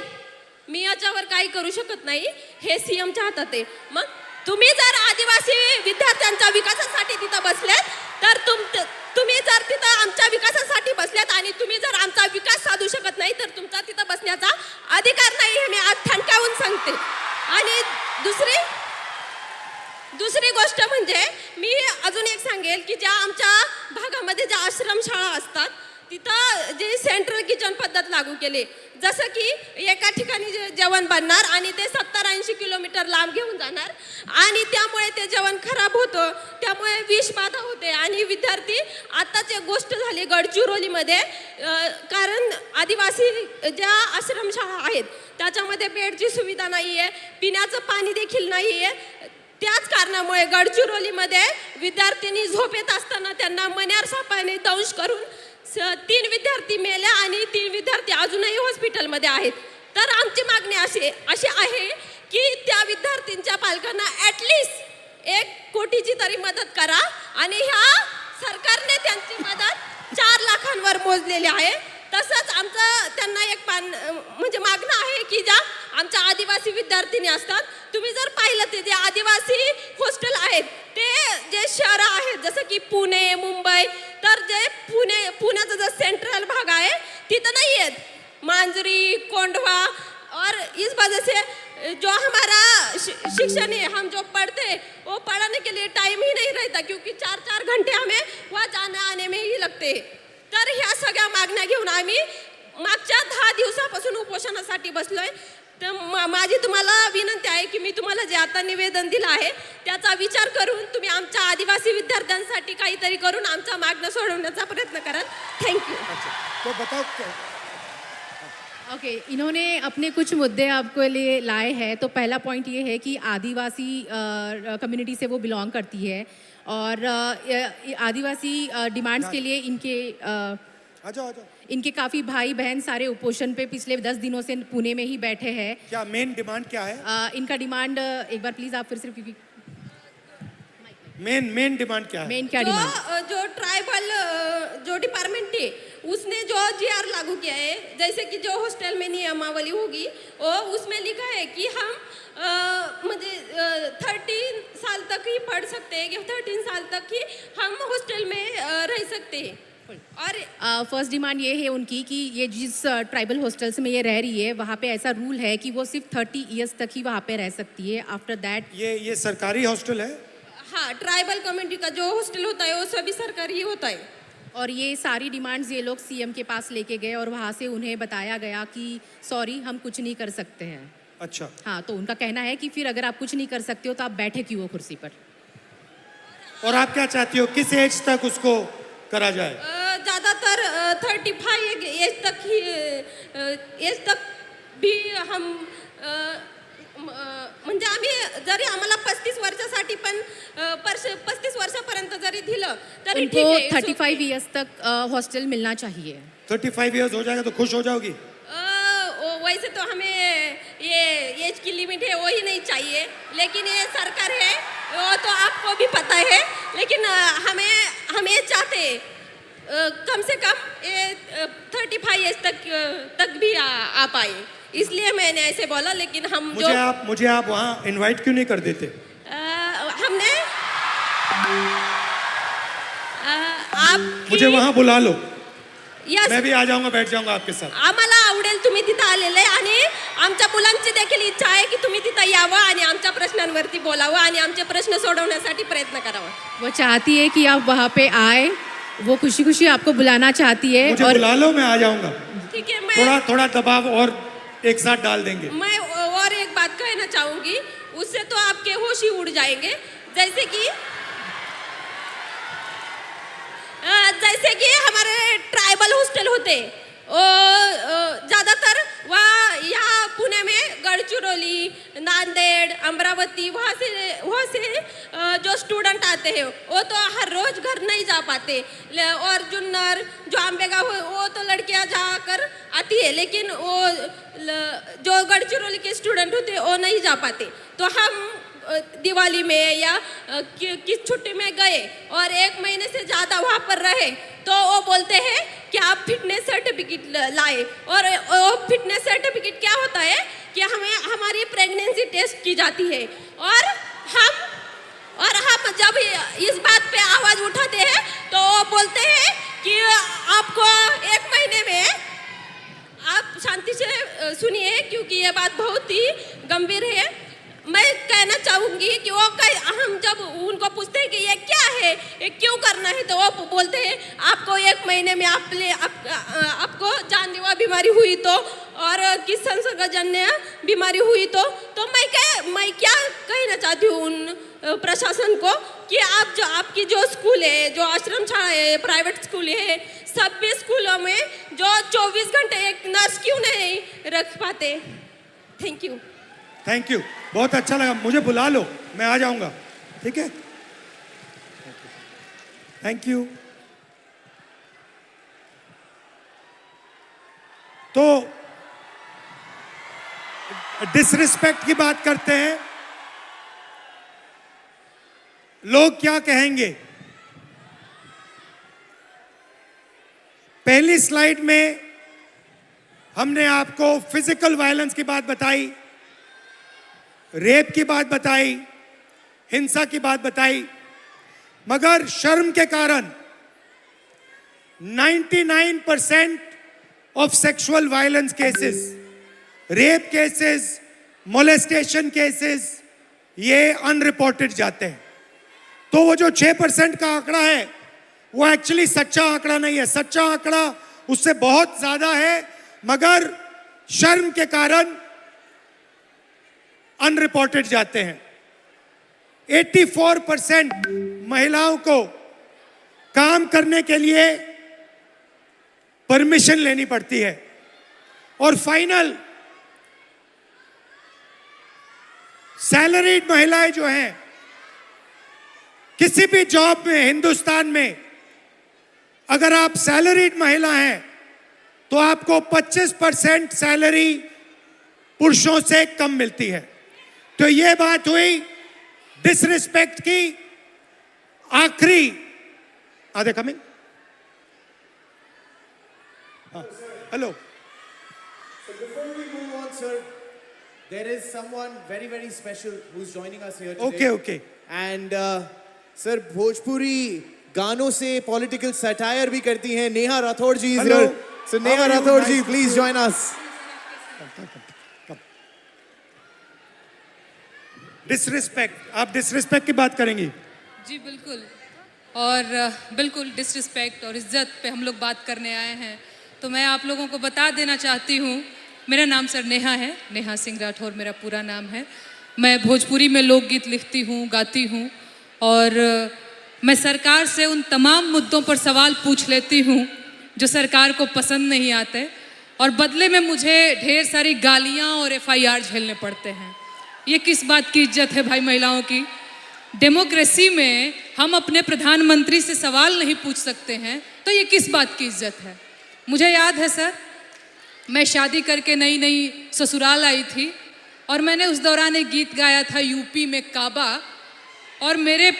मी याच्यावर काही करू शकत नाही, हे सीएमच्या हातात आहे। मग तुम्ही जर आदिवासी विद्यार्थ्यांच्या विकासासाठी तिथं बसलेत तर तुम्ही जर तिथं आमच्या विकासासाठी बसल्यात आणि तुम्ही जर आमचा विकास साधू शकत नाही तर तुमचा तिथं बसण्याचा अधिकार नाही, हे मी आज ठणकावून सांगते। आणि दुसरी गोष्ट म्हणजे मी अजून एक सांगेल की ज्या आमच्या भागामध्ये ज्या आश्रमशाळा असतात तिथं जे सेंट्रल किचन पद्धत लागू केली, जसं की एका ठिकाणी जेवण बनणार आणि ते 70-80 किलोमीटर लांब घेऊन जाणार आणि त्यामुळे ते जेवण खराब होतं, त्यामुळे विषबाधा होते आणि विद्यार्थी आत्ताच एक गोष्ट झाली गडचिरोलीमध्ये, कारण आदिवासी ज्या आश्रमशाळा आहेत त्याच्यामध्ये बेडची सुविधा नाही आहे, पिण्याचं पाणी देखील नाही आहे. त्याच कारणामुळे गडचिरोलीमध्ये विद्यार्थ्यांनी झोपेत असताना त्यांना मण्यार सापाने दंश करून 3 विद्यार्थी मेले आणि 3 विद्यार्थी अजूनही हॉस्पिटलमध्ये आहेत. तर आमची मागणी अशी आहे की त्या विद्यार्थ्यांच्या पालकांना ॲटलिस्ट 1 कोटीची तरी मदत करा आणि ह्या सरकारने त्यांची मदत 4 लाखांवर मोजलेली आहे. तसंच आमचं त्यांना एक म्हणजे मागणं आहे की ज्या आमच्या आदिवासी विद्यार्थिनी असतात, तुम्ही जर पाहिलं ते जे आदिवासी हॉस्टेल आहेत ते जे शहरं आहेत जसं की पुणे, मुंबई, तर जे पुण्याचा जो सेंट्रल भाग आहे तिथं नाही आहेत. मांजरी, कोंढवा और इस वजह से जो हमारा शिक्षण है, हम जो पढ़ते वो पढ़ने के लिए टाइम ही नहीं रहता क्योंकि 4-4 घंटे हमें वहाँ जाने आने में ही लगते. तर ह्या सगळ्या मागण्या घेऊन आम्ही मागच्या 10 दिवसापासून उपोषणासाठी बसलोय. तर माझी तुम्हाला विनंती आहे की मी तुम्हाला जे आता निवेदन दिलं आहे त्याचा विचार करून तुम्ही आमच्या आदिवासी विद्यार्थ्यांसाठी काहीतरी करून आमचा मागणं सोडवण्याचा प्रयत्न कराल. थँक्यू. तो बताओ ओके, इन्होंने अपने कुछ मुद्दे आपके लिए लाए हैं. तो पहला पॉइंट ये है कि आदिवासी कम्युनिटी से वो बिलोंग करती है और आदिवासी डिमांड्स के लिए इनके काफ़ी भाई बहन सारे उपोषण पे पिछले 10 दिनों से पुणे में ही बैठे हैं. क्या मेन डिमांड क्या है? इनका डिमांड एक बार प्लीज़ आप फिर से, क्योंकि मेन डिमांड क्या है? मेन क्या डिमांड? जो ट्राइबल जो डिपार्टमेंट है उसने जो GR लागू किया है, जैसे कि जो हॉस्टल में नियमावली होगी वो उसमें लिखा है कि हम म्हणजे 13 साल तक ही पढ़ सकते हैं कि 13 साल तक ही हम हॉस्टल में रह सकते हैं. और फर्स्ट डिमांड ये है उनकी कि ये जिस ट्राइबल हॉस्टल्स में ये रह रही है वहाँ पे ऐसा रूल है कि वो सिर्फ 30 ईयर्स तक ही वहाँ पे रह सकती है. आफ्टर दैट ये सरकारी हॉस्टल है? हाँ, ट्राइबल कम्युनिटी का जो हॉस्टल होता है वो सभी सरकारी होता है. और ये सारी डिमांड्स ये लोग CM के पास लेके गए और वहाँ से उन्हें बताया गया कि सॉरी हम कुछ नहीं कर सकते हैं. अच्छा. हाँ, तो उनका कहना है कि फिर अगर आप कुछ नहीं कर सकते हो तो आप बैठे क्यों हो कुर्सी पर. और आप क्या चाहती हो, किस एज तक उसको करा जाए? ज़्यादातर 35 एज तक भी हम म्हणजे आम्ही जरी आम्हाला 35 वर्षासाठी पण 35 वर्षापर्यंत जरी दिलं तरी ठीक उनको आहे. 35 ईयर्स तक हॉस्टल मिलना चाहिए. 35 इयर्स हो जाएगा तो खुश हो जाओगी? वैसे तो हमें ये एज की लिमिट है वो ही नहीं चाहिए, लेकिन ये सरकार है वो तो आपको भी पता है, लेकिन हम ये चाहते हैं कम से कम ये 35 एज तक भी आ पाए, इसलिए मैंने ऐसे बोला. लेकिन हम मुझे आप वहाँ इनवाइट क्यों नहीं कर देते? हमने मुझे वहाँ बुला लो, यस, मैं भी आ जाऊंगा, बैठ जाऊंगा आपके साथ. आम्हाला आवडेल तुम्ही तिथं आलेले आणि आमच्या मुलांची देखील इच्छा आहे की तुम्ही तिथं यावं आणि आमच्या प्रश्नांवरती बोलावं आणि आमचे प्रश्न सोडवण्यासाठी प्रयत्न करावा. वो चाहती है कि आप वहाँ पे आए, वो खुशी खुशी आपको बुलाना चाहती है. मुझे और बुला लो, मैं आ जाऊंगा. ठीक है, थोड़ा दबाव और एक साथ डाल देंगे. मैं और एक बात कहना चाहूंगी, उससे तो आपके होश ही उड़ जाएंगे. जैसे कि हमारे ट्राइबल हॉस्टल होते ज़्यादातर वहाँ यहाँ पुणे में गढ़चिरौली, नांदेड़, अमरावती वहाँ से जो स्टूडेंट आते हैं वो तो हर रोज़ घर नहीं जा पाते. और जुन्नर जो आंबेगांव वो तो लड़कियाँ जाकर आती है, लेकिन वो जो गढ़चिरौली के स्टूडेंट होते हैं वो नहीं जा पाते. तो हम दिवाली में या किस छुट्टी में गए और 1 महीने से ज़्यादा वहाँ पर रहे तो वो बोलते हैं कि आप फिटनेस सर्टिफिकेट लाए. और वो फिटनेस सर्टिफिकेट क्या होता है कि हमें हमारी प्रेगनेंसी टेस्ट की जाती है. और हम जब इस बात पे आवाज़ उठाते हैं तो वो बोलते हैं कि आपको 1 महीने में, आप शांति से सुनिए क्योंकि ये बात बहुत ही गंभीर है. मैं कहना चाहूँगी कि हम जब ये क्यों करना है? तो वो बोलते हैं आपको 1 महीने में आपको जानलेवा बीमारी हुई तो, और किस संसर्गजन्य बीमारी हुई तो मैं क्या कहना चाहती हूँ उन प्रशासन को कि आप आपकी जो स्कूल है, जो आश्रम शाला है, प्राइवेट स्कूल है, सभी स्कूलों में जो 24 घंटे एक नर्स क्यों नहीं रख पाते? Thank you. थैंक यू, बहुत अच्छा लगा। मुझे बुला लो, मैं आ जाऊंगा, ठीक है? Thank you. तो डिसरिस्पेक्ट की बात करते हैं। लोग क्या कहेंगे? पहली स्लाइड में हमने आपको फिजिकल वायलेंस की बात बताई, रेप की बात बताई, हिंसा की बात बताई, मगर शर्म के कारण 99% of sexual violence cases, rape cases, molestation cases, ये अनरिपोर्टेड जाते हैं। तो वो जो 6% का आंकड़ा है वो एक्चुअली सच्चा आंकड़ा नहीं है। सच्चा आंकड़ा उससे बहुत ज्यादा है, मगर शर्म के कारण अनरिपोर्टेड जाते हैं। 84% महिलाओं को काम करने के लिए परमिशन लेनी पड़ती है। और फाइनल, सैलरीड महिलाएं जो हैं, किसी भी जॉब में हिंदुस्तान में अगर आप सैलरीड महिला हैं तो आपको 25% सैलरी पुरुषों से कम मिलती है। तो ये बात हुई डिसरिस्पेक्ट की। आखिरी, are they coming? Hello. So before we move on, sir, there is someone very, very special who's joining us here today. Okay, okay. And sir, Bhojpuri गानों से पॉलिटिकल सटायर भी करती हैं। Neha Rathore ji is Hello. here. So How Neha are you? Rathore Nice ji, to please see you. join us. Disrespect, आप डिसरिस्पेक्ट की बात करेंगी? जी बिल्कुल, और बिल्कुल डिसरिस्पेक्ट और इज्जत पे हम लोग बात करने आए हैं। तो मैं आप लोगों को बता देना चाहती हूँ, मेरा नाम सर नेहा है, नेहा सिंह राठौर मेरा पूरा नाम है। मैं भोजपुरी में लोकगीत लिखती हूँ, गाती हूँ, और मैं सरकार से उन तमाम मुद्दों पर सवाल पूछ लेती हूँ जो सरकार को पसंद नहीं आते, और बदले में मुझे ढेर सारी गालियाँ और FIR झेलने पड़ते हैं। ये किस बात की इज्जत है भाई महिलाओं की? डेमोक्रेसी में हम अपने प्रधानमंत्री से सवाल नहीं पूछ सकते हैं, तो ये किस बात की इज्जत है? मुझे याद है सर, मैं शादी करके नई नई ससुराल आई थी, और मैंने उस दौरान एक गीत गाया था यूपी में काबा, और मेरे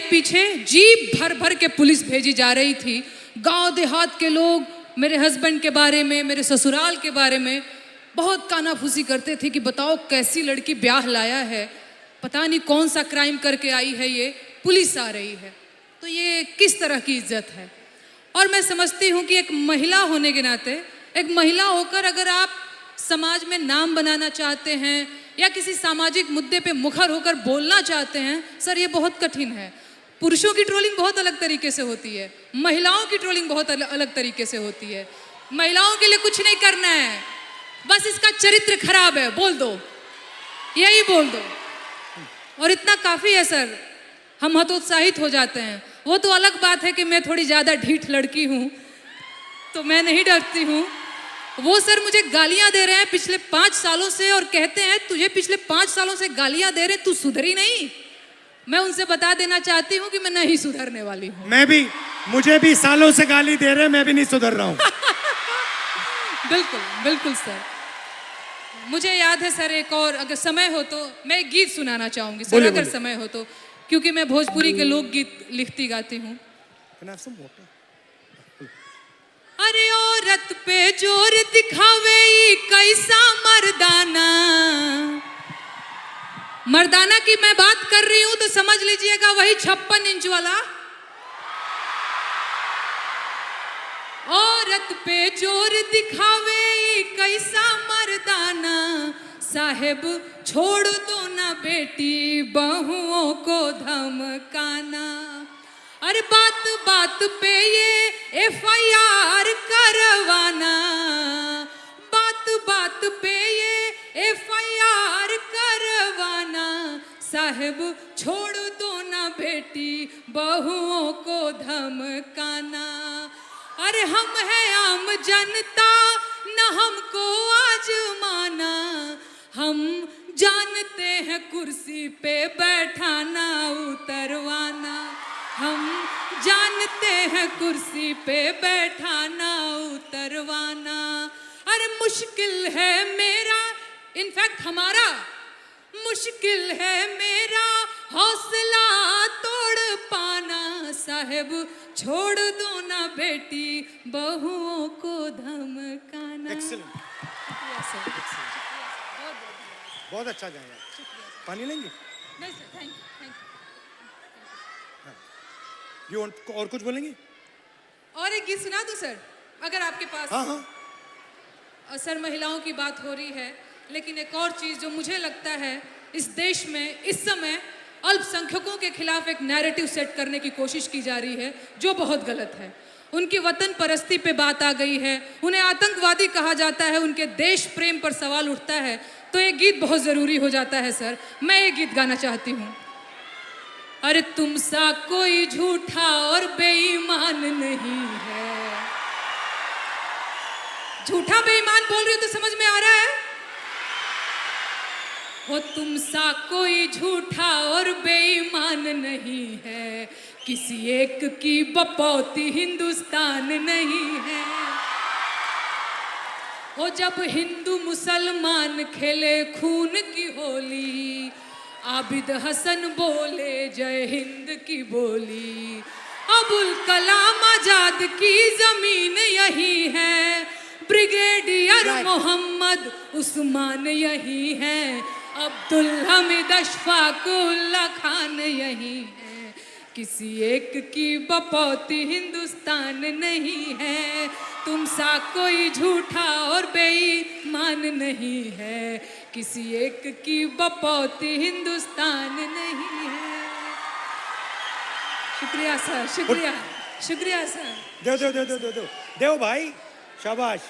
पीछे जीप भर भर के पुलिस भेजी जा रही थी। गांव देहात के लोग मेरे हस्बैंड के बारे में, मेरे ससुराल के बारे में बहुत कानाफूसी करते थे कि बताओ कैसी लड़की ब्याह लाया है, पता नहीं कौन सा क्राइम करके आई है, ये पुलिस आ रही है। तो ये किस तरह की इज्जत है? और मैं समझती हूँ कि एक महिला होने के नाते, एक महिला होकर अगर आप समाज में नाम बनाना चाहते हैं या किसी सामाजिक मुद्दे पे मुखर होकर बोलना चाहते हैं, सर ये बहुत कठिन है। पुरुषों की ट्रोलिंग बहुत अलग तरीके से होती है, महिलाओं की ट्रोलिंग बहुत अलग तरीके से होती है। महिलाओं के लिए कुछ नहीं करना है, बस इसका चरित्र खराब है बोल दो, यही बोल दो, और इतना काफ़ी है सर। हम हतोत्साहित हो जाते हैं। वो तो अलग बात है कि मैं थोड़ी ज़्यादा ढीठ लड़की हूँ, तो मैं नहीं डरती हूँ। वो सर मुझे गालियाँ दे रहे हैं पिछले 5 सालों से, और कहते हैं तुझे पिछले 5 सालों से गालियाँ दे रहे, तू सुधरी नहीं। मैं उनसे बता देना चाहती हूँ कि मैं नहीं सुधरने वाली हूँ। मैं भी, मुझे भी सालों से गाली दे रहे हैं, मैं भी नहीं सुधर रहा हूँ। बिल्कुल बिल्कुल सर। मुझे याद है सर, एक और अगर समय हो तो मैं एक गीत सुनाना चाहूँगी सर, अगर समय हो तो, क्योंकि मैं भोजपुरी के लोकगीत लिखती गाती हूँ। अरे औरत पे जोर दिखावे कैसा मर्दाना, मर्दाना की मैं बात कर रही हूँ तो समझ लीजिएगा वही 56 इंच वाला। औरत पे जोर दिखावे कैसा मर्दाना, साहेब छोड़ दो ना बेटी बहुओं को धमकाना। अरे बात बात पे ये FIR करवाना, बात बात पे ये FIR करवाना। साहेब छोड़ दो ना बेटी बहुओं को धमकाना। अरे हम हैं आम जनता न हमको आजमाना, हम जानते हैं कुर्सी पे बैठाना उतरवाना, हम जानते हैं कुर्सी पे बैठाना उतरवाना। अरे मुश्किल है मेरा, इनफैक्ट हमारा मुश्किल है मेरा हौसला तोड़ पाना। साहेब छोड़ दो ना बेटी बहुओं को धमकाना। Excellent. बहुत अच्छा गाया। पानी लेंगे? नहीं sir, thank you. You want और कुछ बोलेंगे? और एक गीत सुना दूं सर, अगर आपके पास? हाँ हाँ। सर महिलाओं की बात हो रही है, लेकिन एक और चीज़ जो मुझे लगता है इस देश में इस समय अल्पसंख्यकों के खिलाफ एक नैरेटिव सेट करने की कोशिश की जा रही है, जो बहुत गलत है। उनकी वतन परस्ती पे बात आ गई है, उन्हें आतंकवादी कहा जाता है, उनके देश प्रेम पर सवाल उठता है, तो ये गीत बहुत ज़रूरी हो जाता है सर। मैं ये गीत गाना चाहती हूँ। अरे तुम सा कोई झूठा और बेईमान नहीं है। झूठा बेईमान बोल रही हो तो समझ में आ रहा है? हो तुम सा कोई झूठा और बेईमान नहीं है, किसी एक की बपौती हिंदुस्तान नहीं है। हो जब हिंदू मुसलमान खेले खून की होली, आबिद हसन बोले जय हिंद की बोली। अबुल कलाम आजाद की जमीन यही है, ब्रिगेडियर मोहम्मद उस्मान यही है, अब्दुल हमीद अशफाकुल्ला खान यही है, किसी एक की बपौती हिंदुस्तान नहीं है। तुम सा कोई झूठा और बेईमान नहीं है, किसी एक की बपौती हिंदुस्तान नहीं है। शुक्रिया सर, शुक्रिया, शुक्रिया सर। दो दो दो दो दो दो देव भाई, शाबाश।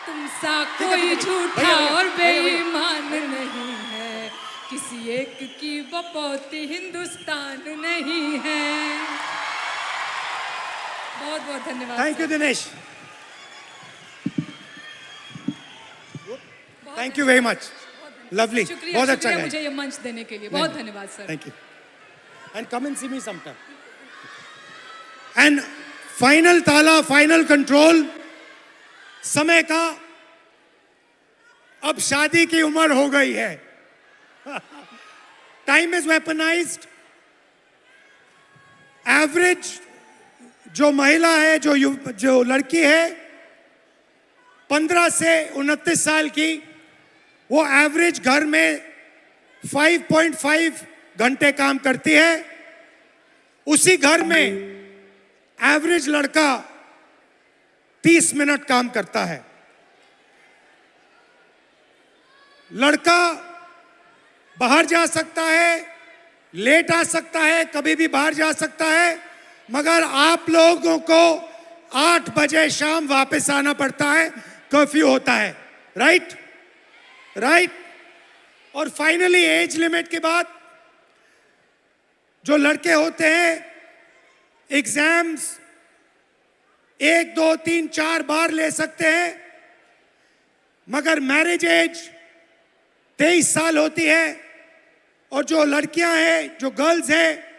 तुम सा कोई झूठा और बेईमान नहीं है, किसी एक की बपौती हिंदुस्तान नहीं है। बहुत बहुत धन्यवाद। Thank you Dinesh, thank you very much, lovely, बहुत अच्छा शुक्रिया गाया। मुझे ये मंच देने के लिए, बहुत धन्यवाद sir. Thank you, and come and see me sometime. And final ताला, फाइनल कंट्रोल, समय का अब शादी की उम्र हो गई है। Time is weaponised. एवरेज जो महिला है, जो लड़की है 15 से 29 साल की, वो एवरेज घर में 5.5 घंटे काम करती है। उसी घर में एवरेज लड़का 30 मिनट काम करता है। लड़का बाहर जा सकता है, लेट आ सकता है, कभी भी बाहर जा सकता है, मगर आप लोगों को 8 बजे शाम वापस आना पड़ता है, कर्फ्यू होता है। Right right. और फाइनली एज लिमिट के बाद जो लड़के होते हैं एग्जाम्स 1, 2, 3, 4 बार ले सकते हैं, मगर मैरिज एज 23 साल होती है। और जो लड़कियां हैं, जो गर्ल्स हैं,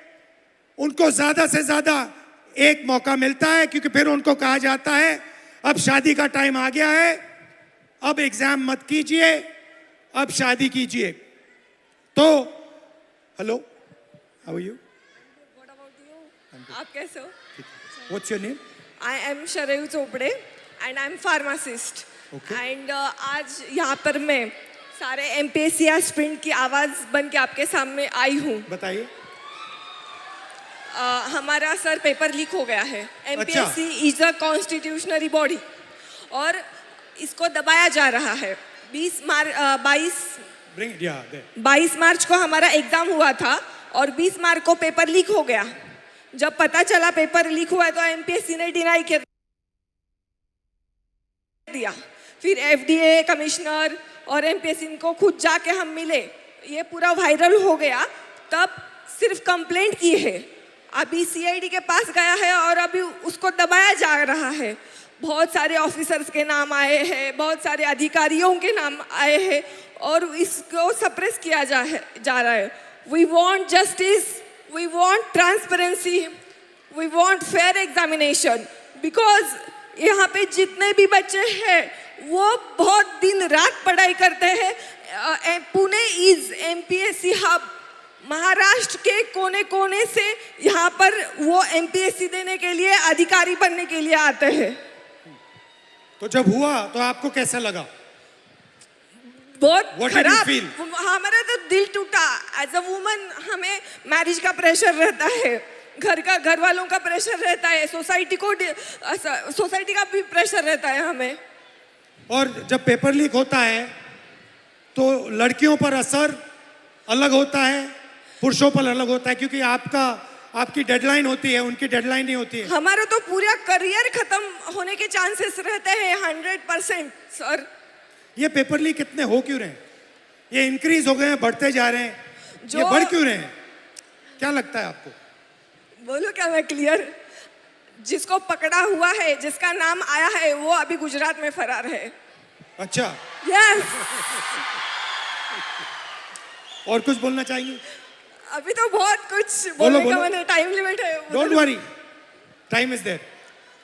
उनको ज्यादा से ज्यादा एक मौका मिलता है, क्योंकि फिर उनको कहा जाता है अब शादी का टाइम आ गया है, अब एग्जाम मत कीजिए, अब शादी कीजिए। तो हेलो, हाउ आर यू? आप कैसे हो? What's your name? I am Sharayu Chopde and I am pharmacist. And आज यहाँ पर मैं सारे MPSC एस्पिरेंट की आवाज़ बन के आपके सामने आई हूँ। बताइए। हमारा सर पेपर लीक हो गया है। MPSC इज अ कॉन्स्टिट्यूशनरी बॉडी और इसको दबाया जा रहा है। 22 मार्च को हमारा एग्जाम हुआ था और 20 मार्च को पेपर लीक हो गया। जब पता चला पेपर लीक हुआ है तो एमपीएससी ने डिनाई कर दिया। फिर एफडीए कमिश्नर और एमपीएससी को खुद जाके हम मिले, ये पूरा वायरल हो गया। तब सिर्फ कंप्लेंट की है, अभी सीआईडी के पास गया है और अभी उसको दबाया जा रहा है। बहुत सारे ऑफिसर्स के नाम आए हैं, बहुत सारे अधिकारियों के नाम आए हैं और इसको सप्रेस किया जा रहा है। We want justice, we want transparency, we want fair examination, because यहाँ पे जितने भी बच्चे हैं वो बहुत दिन रात पढ़ाई करते हैं। Pune is MPSC hub, Maharashtra के कोने कोने से यहाँ पर वो एमपीएससी देने के लिए, अधिकारी बनने के लिए आते हैं। तो जब हुआ तो आपको कैसा लगा? बहुत What did you खराब, feel? हमारा तो दिल टूटा। एज अ वुमन हमें मैरिज का प्रेशर रहता है, घर वालों का प्रेशर रहता है, सोसाइटी का भी प्रेशर रहता है हमें। और जब पेपर लीक होता है तो लड़कियों पर असर अलग होता है, पुरुषों पर अलग होता है, क्योंकि आपकी डेडलाइन होती है, उनकी डेडलाइन नहीं होती है। हमारा तो पूरा करियर खत्म होने के चांसेस रहते हैं 100%। सर ये पेपर लीक कितने हो क्यों रहे हैं? ये इंक्रीज हो गए हैं, बढ़ते जा रहे हैं, ये बढ़ क्यों रहे हैं? क्या लगता है आपको? बोलो क्या मैं क्लियर? जिसको पकड़ा हुआ है, जिसका नाम आया है, वो अभी गुजरात में फरार है। अच्छा, यस। और कुछ बोलना चाहेंगे? अभी तो बहुत कुछ बोलने का मैंने, टाइम लिमिट है। Don't worry, time is there.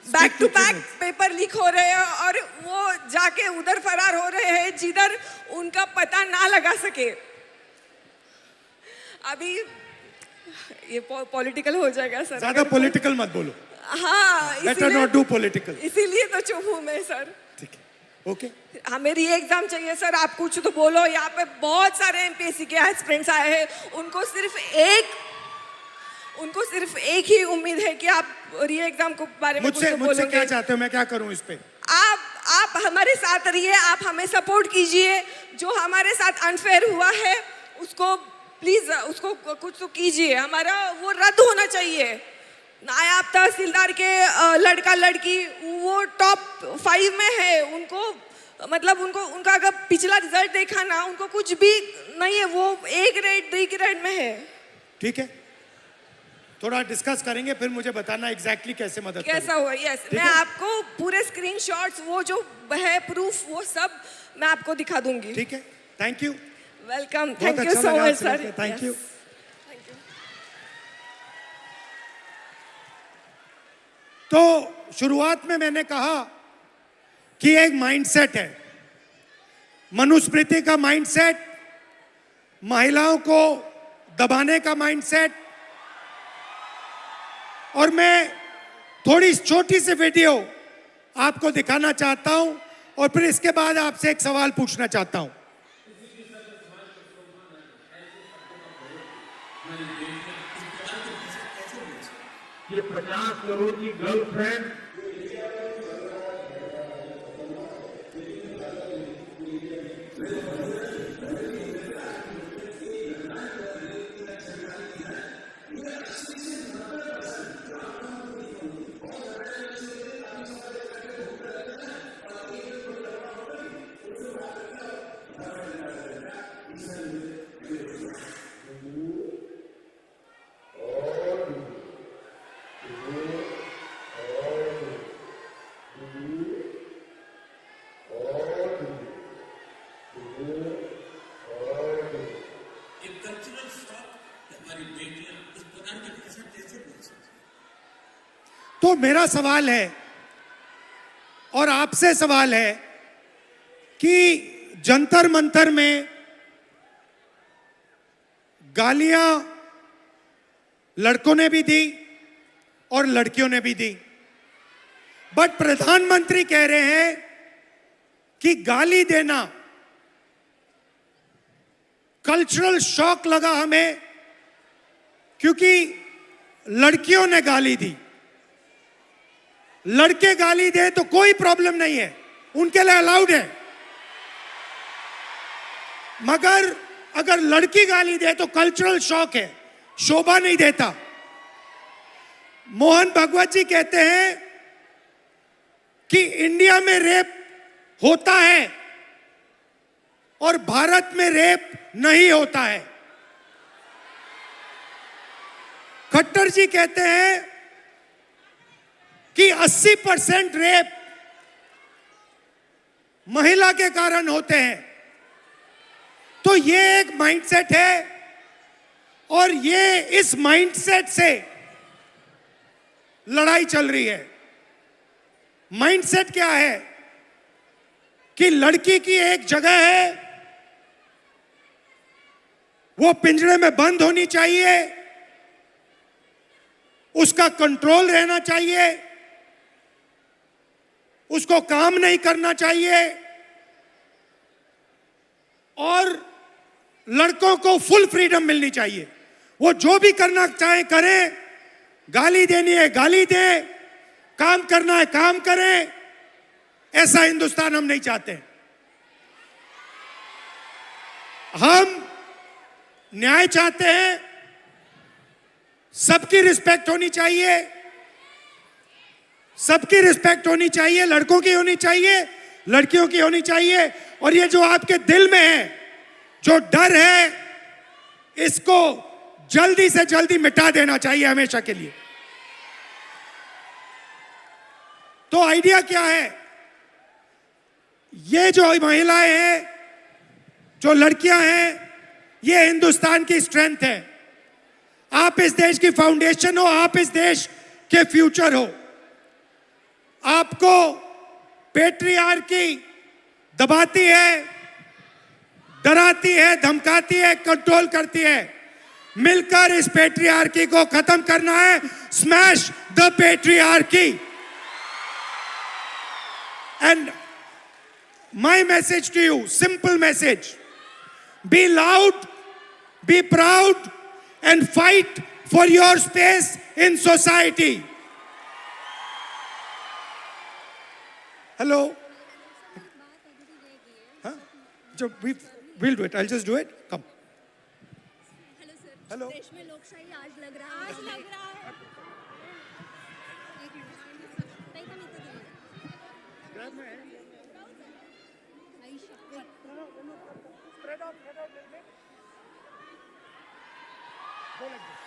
Back to back paper leak हो रहे हैं और वो जाके उधर फरार हो रहे हैं जिधर उनका पता ना लगा सके। अभी ये पॉलिटिकल हो जाएगा सर। ज्यादा पॉलिटिकल मत बोलो। हाँ, बेटर नॉट डू पॉलिटिकल। इसीलिए तो चुप हूँ मैं सर। ठीक है, ओके। हमें री एग्जाम चाहिए सर, आप कुछ तो बोलो। यहाँ पे बहुत सारे एमपीएससी के एस्पिरेंट्स आए हैं, उनको सिर्फ एक ही उम्मीद है कि आप री एग्जाम के बारे में कुछ तो मुझसे क्या बोलोगे। चाहते हो, मैं क्या करूं इस पे? आप हमारे साथ रहिए, आप हमें सपोर्ट कीजिए। जो हमारे साथ अनफेयर हुआ है उसको प्लीज, उसको कुछ तो कीजिए। हमारा वो रद्द होना चाहिए। नायब तहसीलदार के लड़का लड़की वो टॉप 5 में है, उनका अगर पिछला रिजल्ट देखा ना, उनको कुछ भी नहीं है, वो A ग्रेड D ग्रेड में है। ठीक है, थोड़ा डिस्कस करेंगे, फिर मुझे बताना एग्जैक्टली कैसे मदद कैसा हुआ। यस, मैं आपको पूरे स्क्रीनशॉट्स, वो जो है प्रूफ, वो सब मैं आपको दिखा दूंगी। ठीक है, thank you, welcome, thank you so much sir. Thank you. तो शुरुआत में मैंने कहा कि एक माइंडसेट है, मनुस्मृति का माइंडसेट, महिलाओं को दबाने का माइंडसेट। और मैं थोड़ी छोटी सी वीडियो आपको दिखाना चाहता हूं और फिर इसके बाद आपसे एक सवाल पूछना चाहता हूं। ये 50 करोड़ की गर्लफ्रेंड तो मेरा सवाल है और आपसे सवाल है कि जंतर मंतर में गालियां लड़कों ने भी दी और लड़कियों ने भी दी, बट प्रधानमंत्री कह रहे हैं कि गाली देना कल्चरल शॉक लगा हमें, क्योंकि लड़कियों ने गाली दी। लड़के गाली दे तो कोई प्रॉब्लम नहीं है, उनके लिए अलाउड है। मगर अगर लड़की गाली दे तो कल्चरल शॉक है, शोभा नहीं देता। मोहन भगवत जी कहते हैं कि इंडिया में रेप होता है और भारत में रेप नहीं होता है। खट्टर जी कहते हैं कि 80% रेप महिला के कारण होते हैं। तो ये एक माइंडसेट है और ये इस माइंडसेट से लड़ाई चल रही है। माइंडसेट क्या है कि लड़की की एक जगह है, वो पिंजरे में बंद होनी चाहिए, उसका कंट्रोल रहना चाहिए, उसको काम नहीं करना चाहिए और लड़कों को फुल फ्रीडम मिलनी चाहिए। वो जो भी करना चाहे करें, गाली देनी है गाली दें, काम करना है काम करें। ऐसा हिंदुस्तान हम नहीं चाहते। हम न्याय चाहते हैं, सबकी रिस्पेक्ट होनी चाहिए, सबकी रिस्पेक्ट होनी चाहिए, लड़कों की होनी चाहिए, लड़कियों की होनी चाहिए। और ये जो आपके दिल में है, जो डर है, इसको जल्दी से जल्दी मिटा देना चाहिए हमेशा के लिए। तो आइडिया क्या है? ये जो महिलाएं हैं, जो लड़कियां हैं, ये हिंदुस्तान की स्ट्रेंथ है। आप इस देश की फाउंडेशन हो, आप इस देश के फ्यूचर हो। आपको पेट्रियार्की दबाती है, डराती है, धमकाती है, कंट्रोल करती है। मिलकर इस पेट्रियार्की को खत्म करना है। Smash the patriarchy. And my message to you, simple message: be loud, be proud, and fight for your space in society. Hello? Huh? We'll do it. I'll just do it. Come. Hello sir. Hello? देश में लोकशाही आज लग रहा है। एक मिनट। ताई का मित्र दे। Grab my hand. Spread out a little bit. Go like this.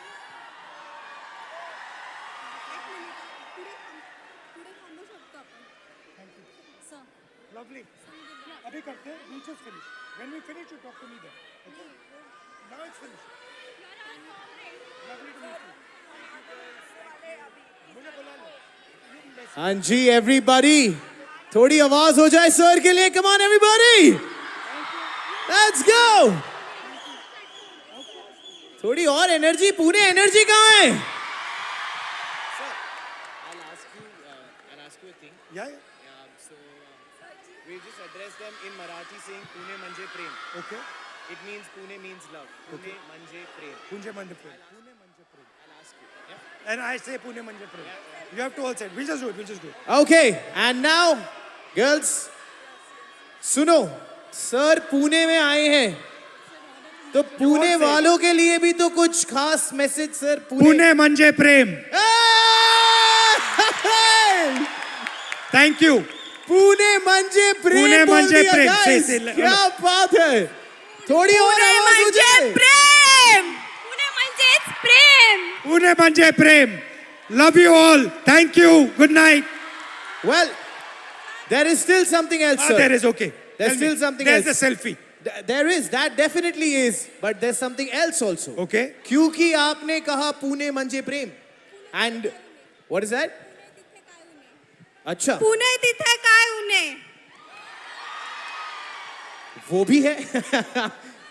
पुढे थांबू शकतो आपण। Thank you. सर। Lovely. अभी करते हैं. We'll just finish. When we finish, you talk to me then. Okay? Now it's finished. Lovely to meet you. मुझे बुला लो. हाँ जी एवरीबॉडी, थोड़ी आवाज हो जाए सर के लिए। Come on everybody, let's go. थोड़ी और एनर्जी। पुणे एनर्जी कहाँ है? I'll ask you a thing. Yeah. So we just address them in Marathi saying Pune Manje Prem. Okay. It means Pune means love. Pune Manje Prem. Pune Manje Prem. Pune Manje Prem. I'll ask you. Yeah. And I say Pune Manje Prem. You have to all say it. We'll just do it. We'll just do it. Okay, and now girls, सुनो, सर पुणे में आए हैं तो पुणे वालों के लिए भी तो कुछ खास message sir. Pune Manje Prem. Thank you. Pune मंजे प्रेम। पुणे बोल मंजे दिया, प्रेम। guys। से- क्या बात है। थोड़ी और आवाज हो जाए। प्रेम, पुणे म्हणजेच प्रेम। Pune Manje Prem. Love you all. Thank you. Good night. Well, there is still something else, sir. There is okay. There's Tell still me. something There's else. the selfie. There is, that definitely is, but there's something else also. Okay. क्योंकि आपने कहा पुणे मंजे प्रेम, and what is that? अच्छा, पुणे तिथे काय उणे? वो भी है।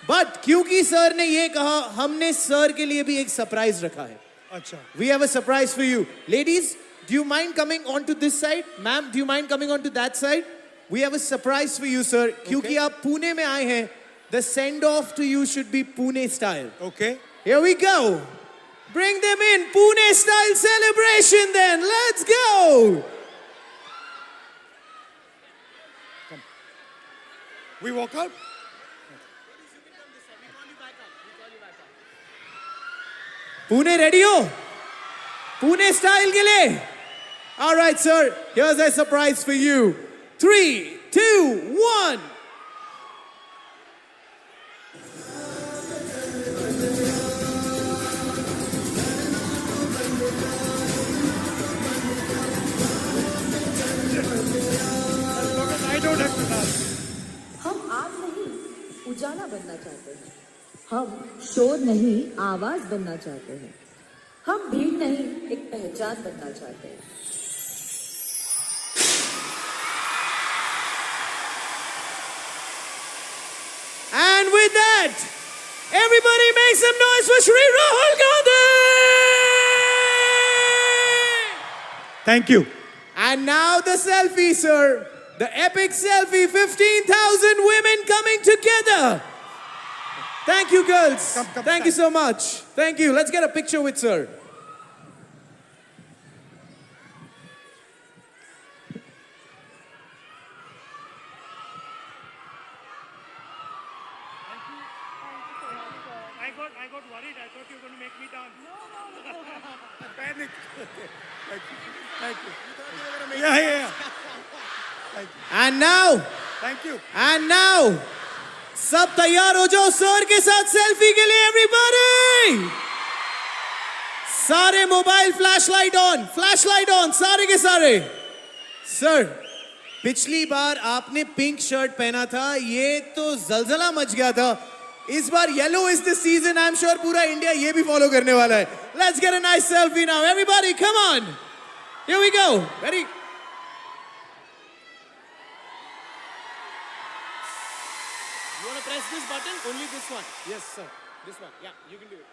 बट क्योंकि सर ने ये कहा, हमने सर के लिए भी एक सरप्राइज रखा है। अच्छा. We have a surprise for you. Ladies, do you mind coming onto this side? Ma'am, do you mind coming onto that side? We have a surprise for you, sir. क्योंकि आप पुणे में आए हैं, the send off to you should be Pune style. Okay. Here we go. Bring them in. Pune style celebration then. Let's go. We walk out. Pune ready हो? पुणे स्टाइल के लिए? All right, sir. Here's a surprise for you. 3, 2, 1. I don't have to dance. हम आग नहीं उजाला बनना चाहते हैं, हम शोर नहीं आवाज बनना चाहते हैं, हम भीड़ नहीं एक पहचान बनना चाहते हैं. And with that, everybody make some noise for Shri Rahul Gandhi! Thank you. And now the selfie, sir. The epic selfie, 15,000 women coming together. Thank you, girls. Thank you so much. Thank you. Let's get a picture with sir. I got worried. I thought you were going to make me dance. No. Panic. Thank you. Yeah. And now, Thank you. and now, सब तैयार हो जाओ सर के साथ सेल्फी के लिए एवरीबॉडी. सारे मोबाइल फ्लैशलाइट ऑन, सारे के सारे. सर, पिछली बार आपने पिंक शर्ट पहना था, ये तो जलजला मच गया था. इस बार yellow is the season. I am sure पूरा इंडिया ये भी फॉलो करने वाला है. Let's get a nice selfie now everybody, come on. Here we go. Very You want to press this button? Only this one. Yes, sir. This one. Yeah, you can do it.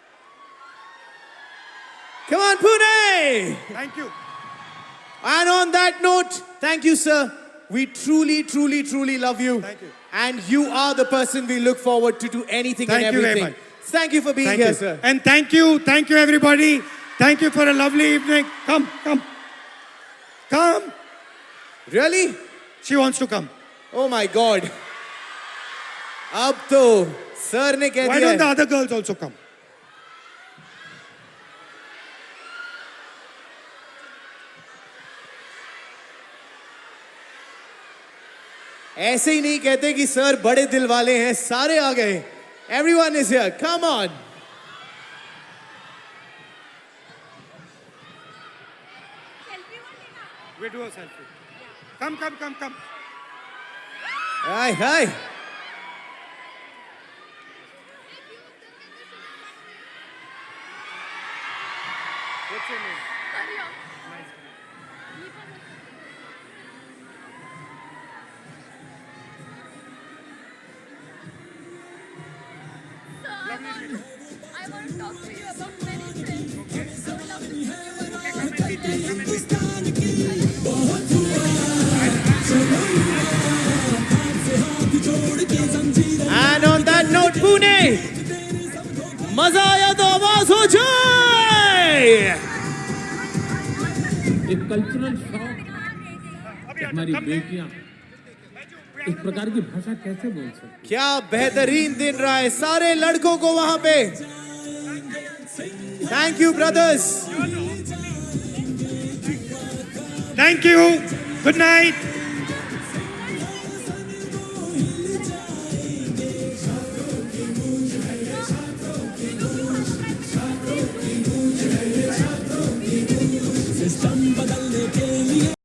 Come on, Pune! Thank you. And on that note, thank you, sir. We truly, truly, truly love you. Thank you. And you are the person we look forward to do anything Thank and you everything. very much. Thank you for being Thank here, you. sir. And thank you everybody. Thank you for a lovely evening. Come. Really? She wants to come. Oh my God. अब तो सर ने कह Why दिया don't the है. other girls also come? ऐसे ही नहीं कहते कि सर बड़े दिल वाले हैं. सारे आ गए. Everyone is here. Come on. We do a selfie. Come. Hi. What's your name? I want to talk to you about many things. So lovely. And on that note, Pune, मजा आया तो आवाज हो जाए. एक कल्चरल शॉक. हमारी बेटियां इस प्रकार की भाषा कैसे बोल सकती? क्या बेहतरीन दिन रहा है सारे लड़कों को वहां पे. Thank you brothers. Thank you. Good night.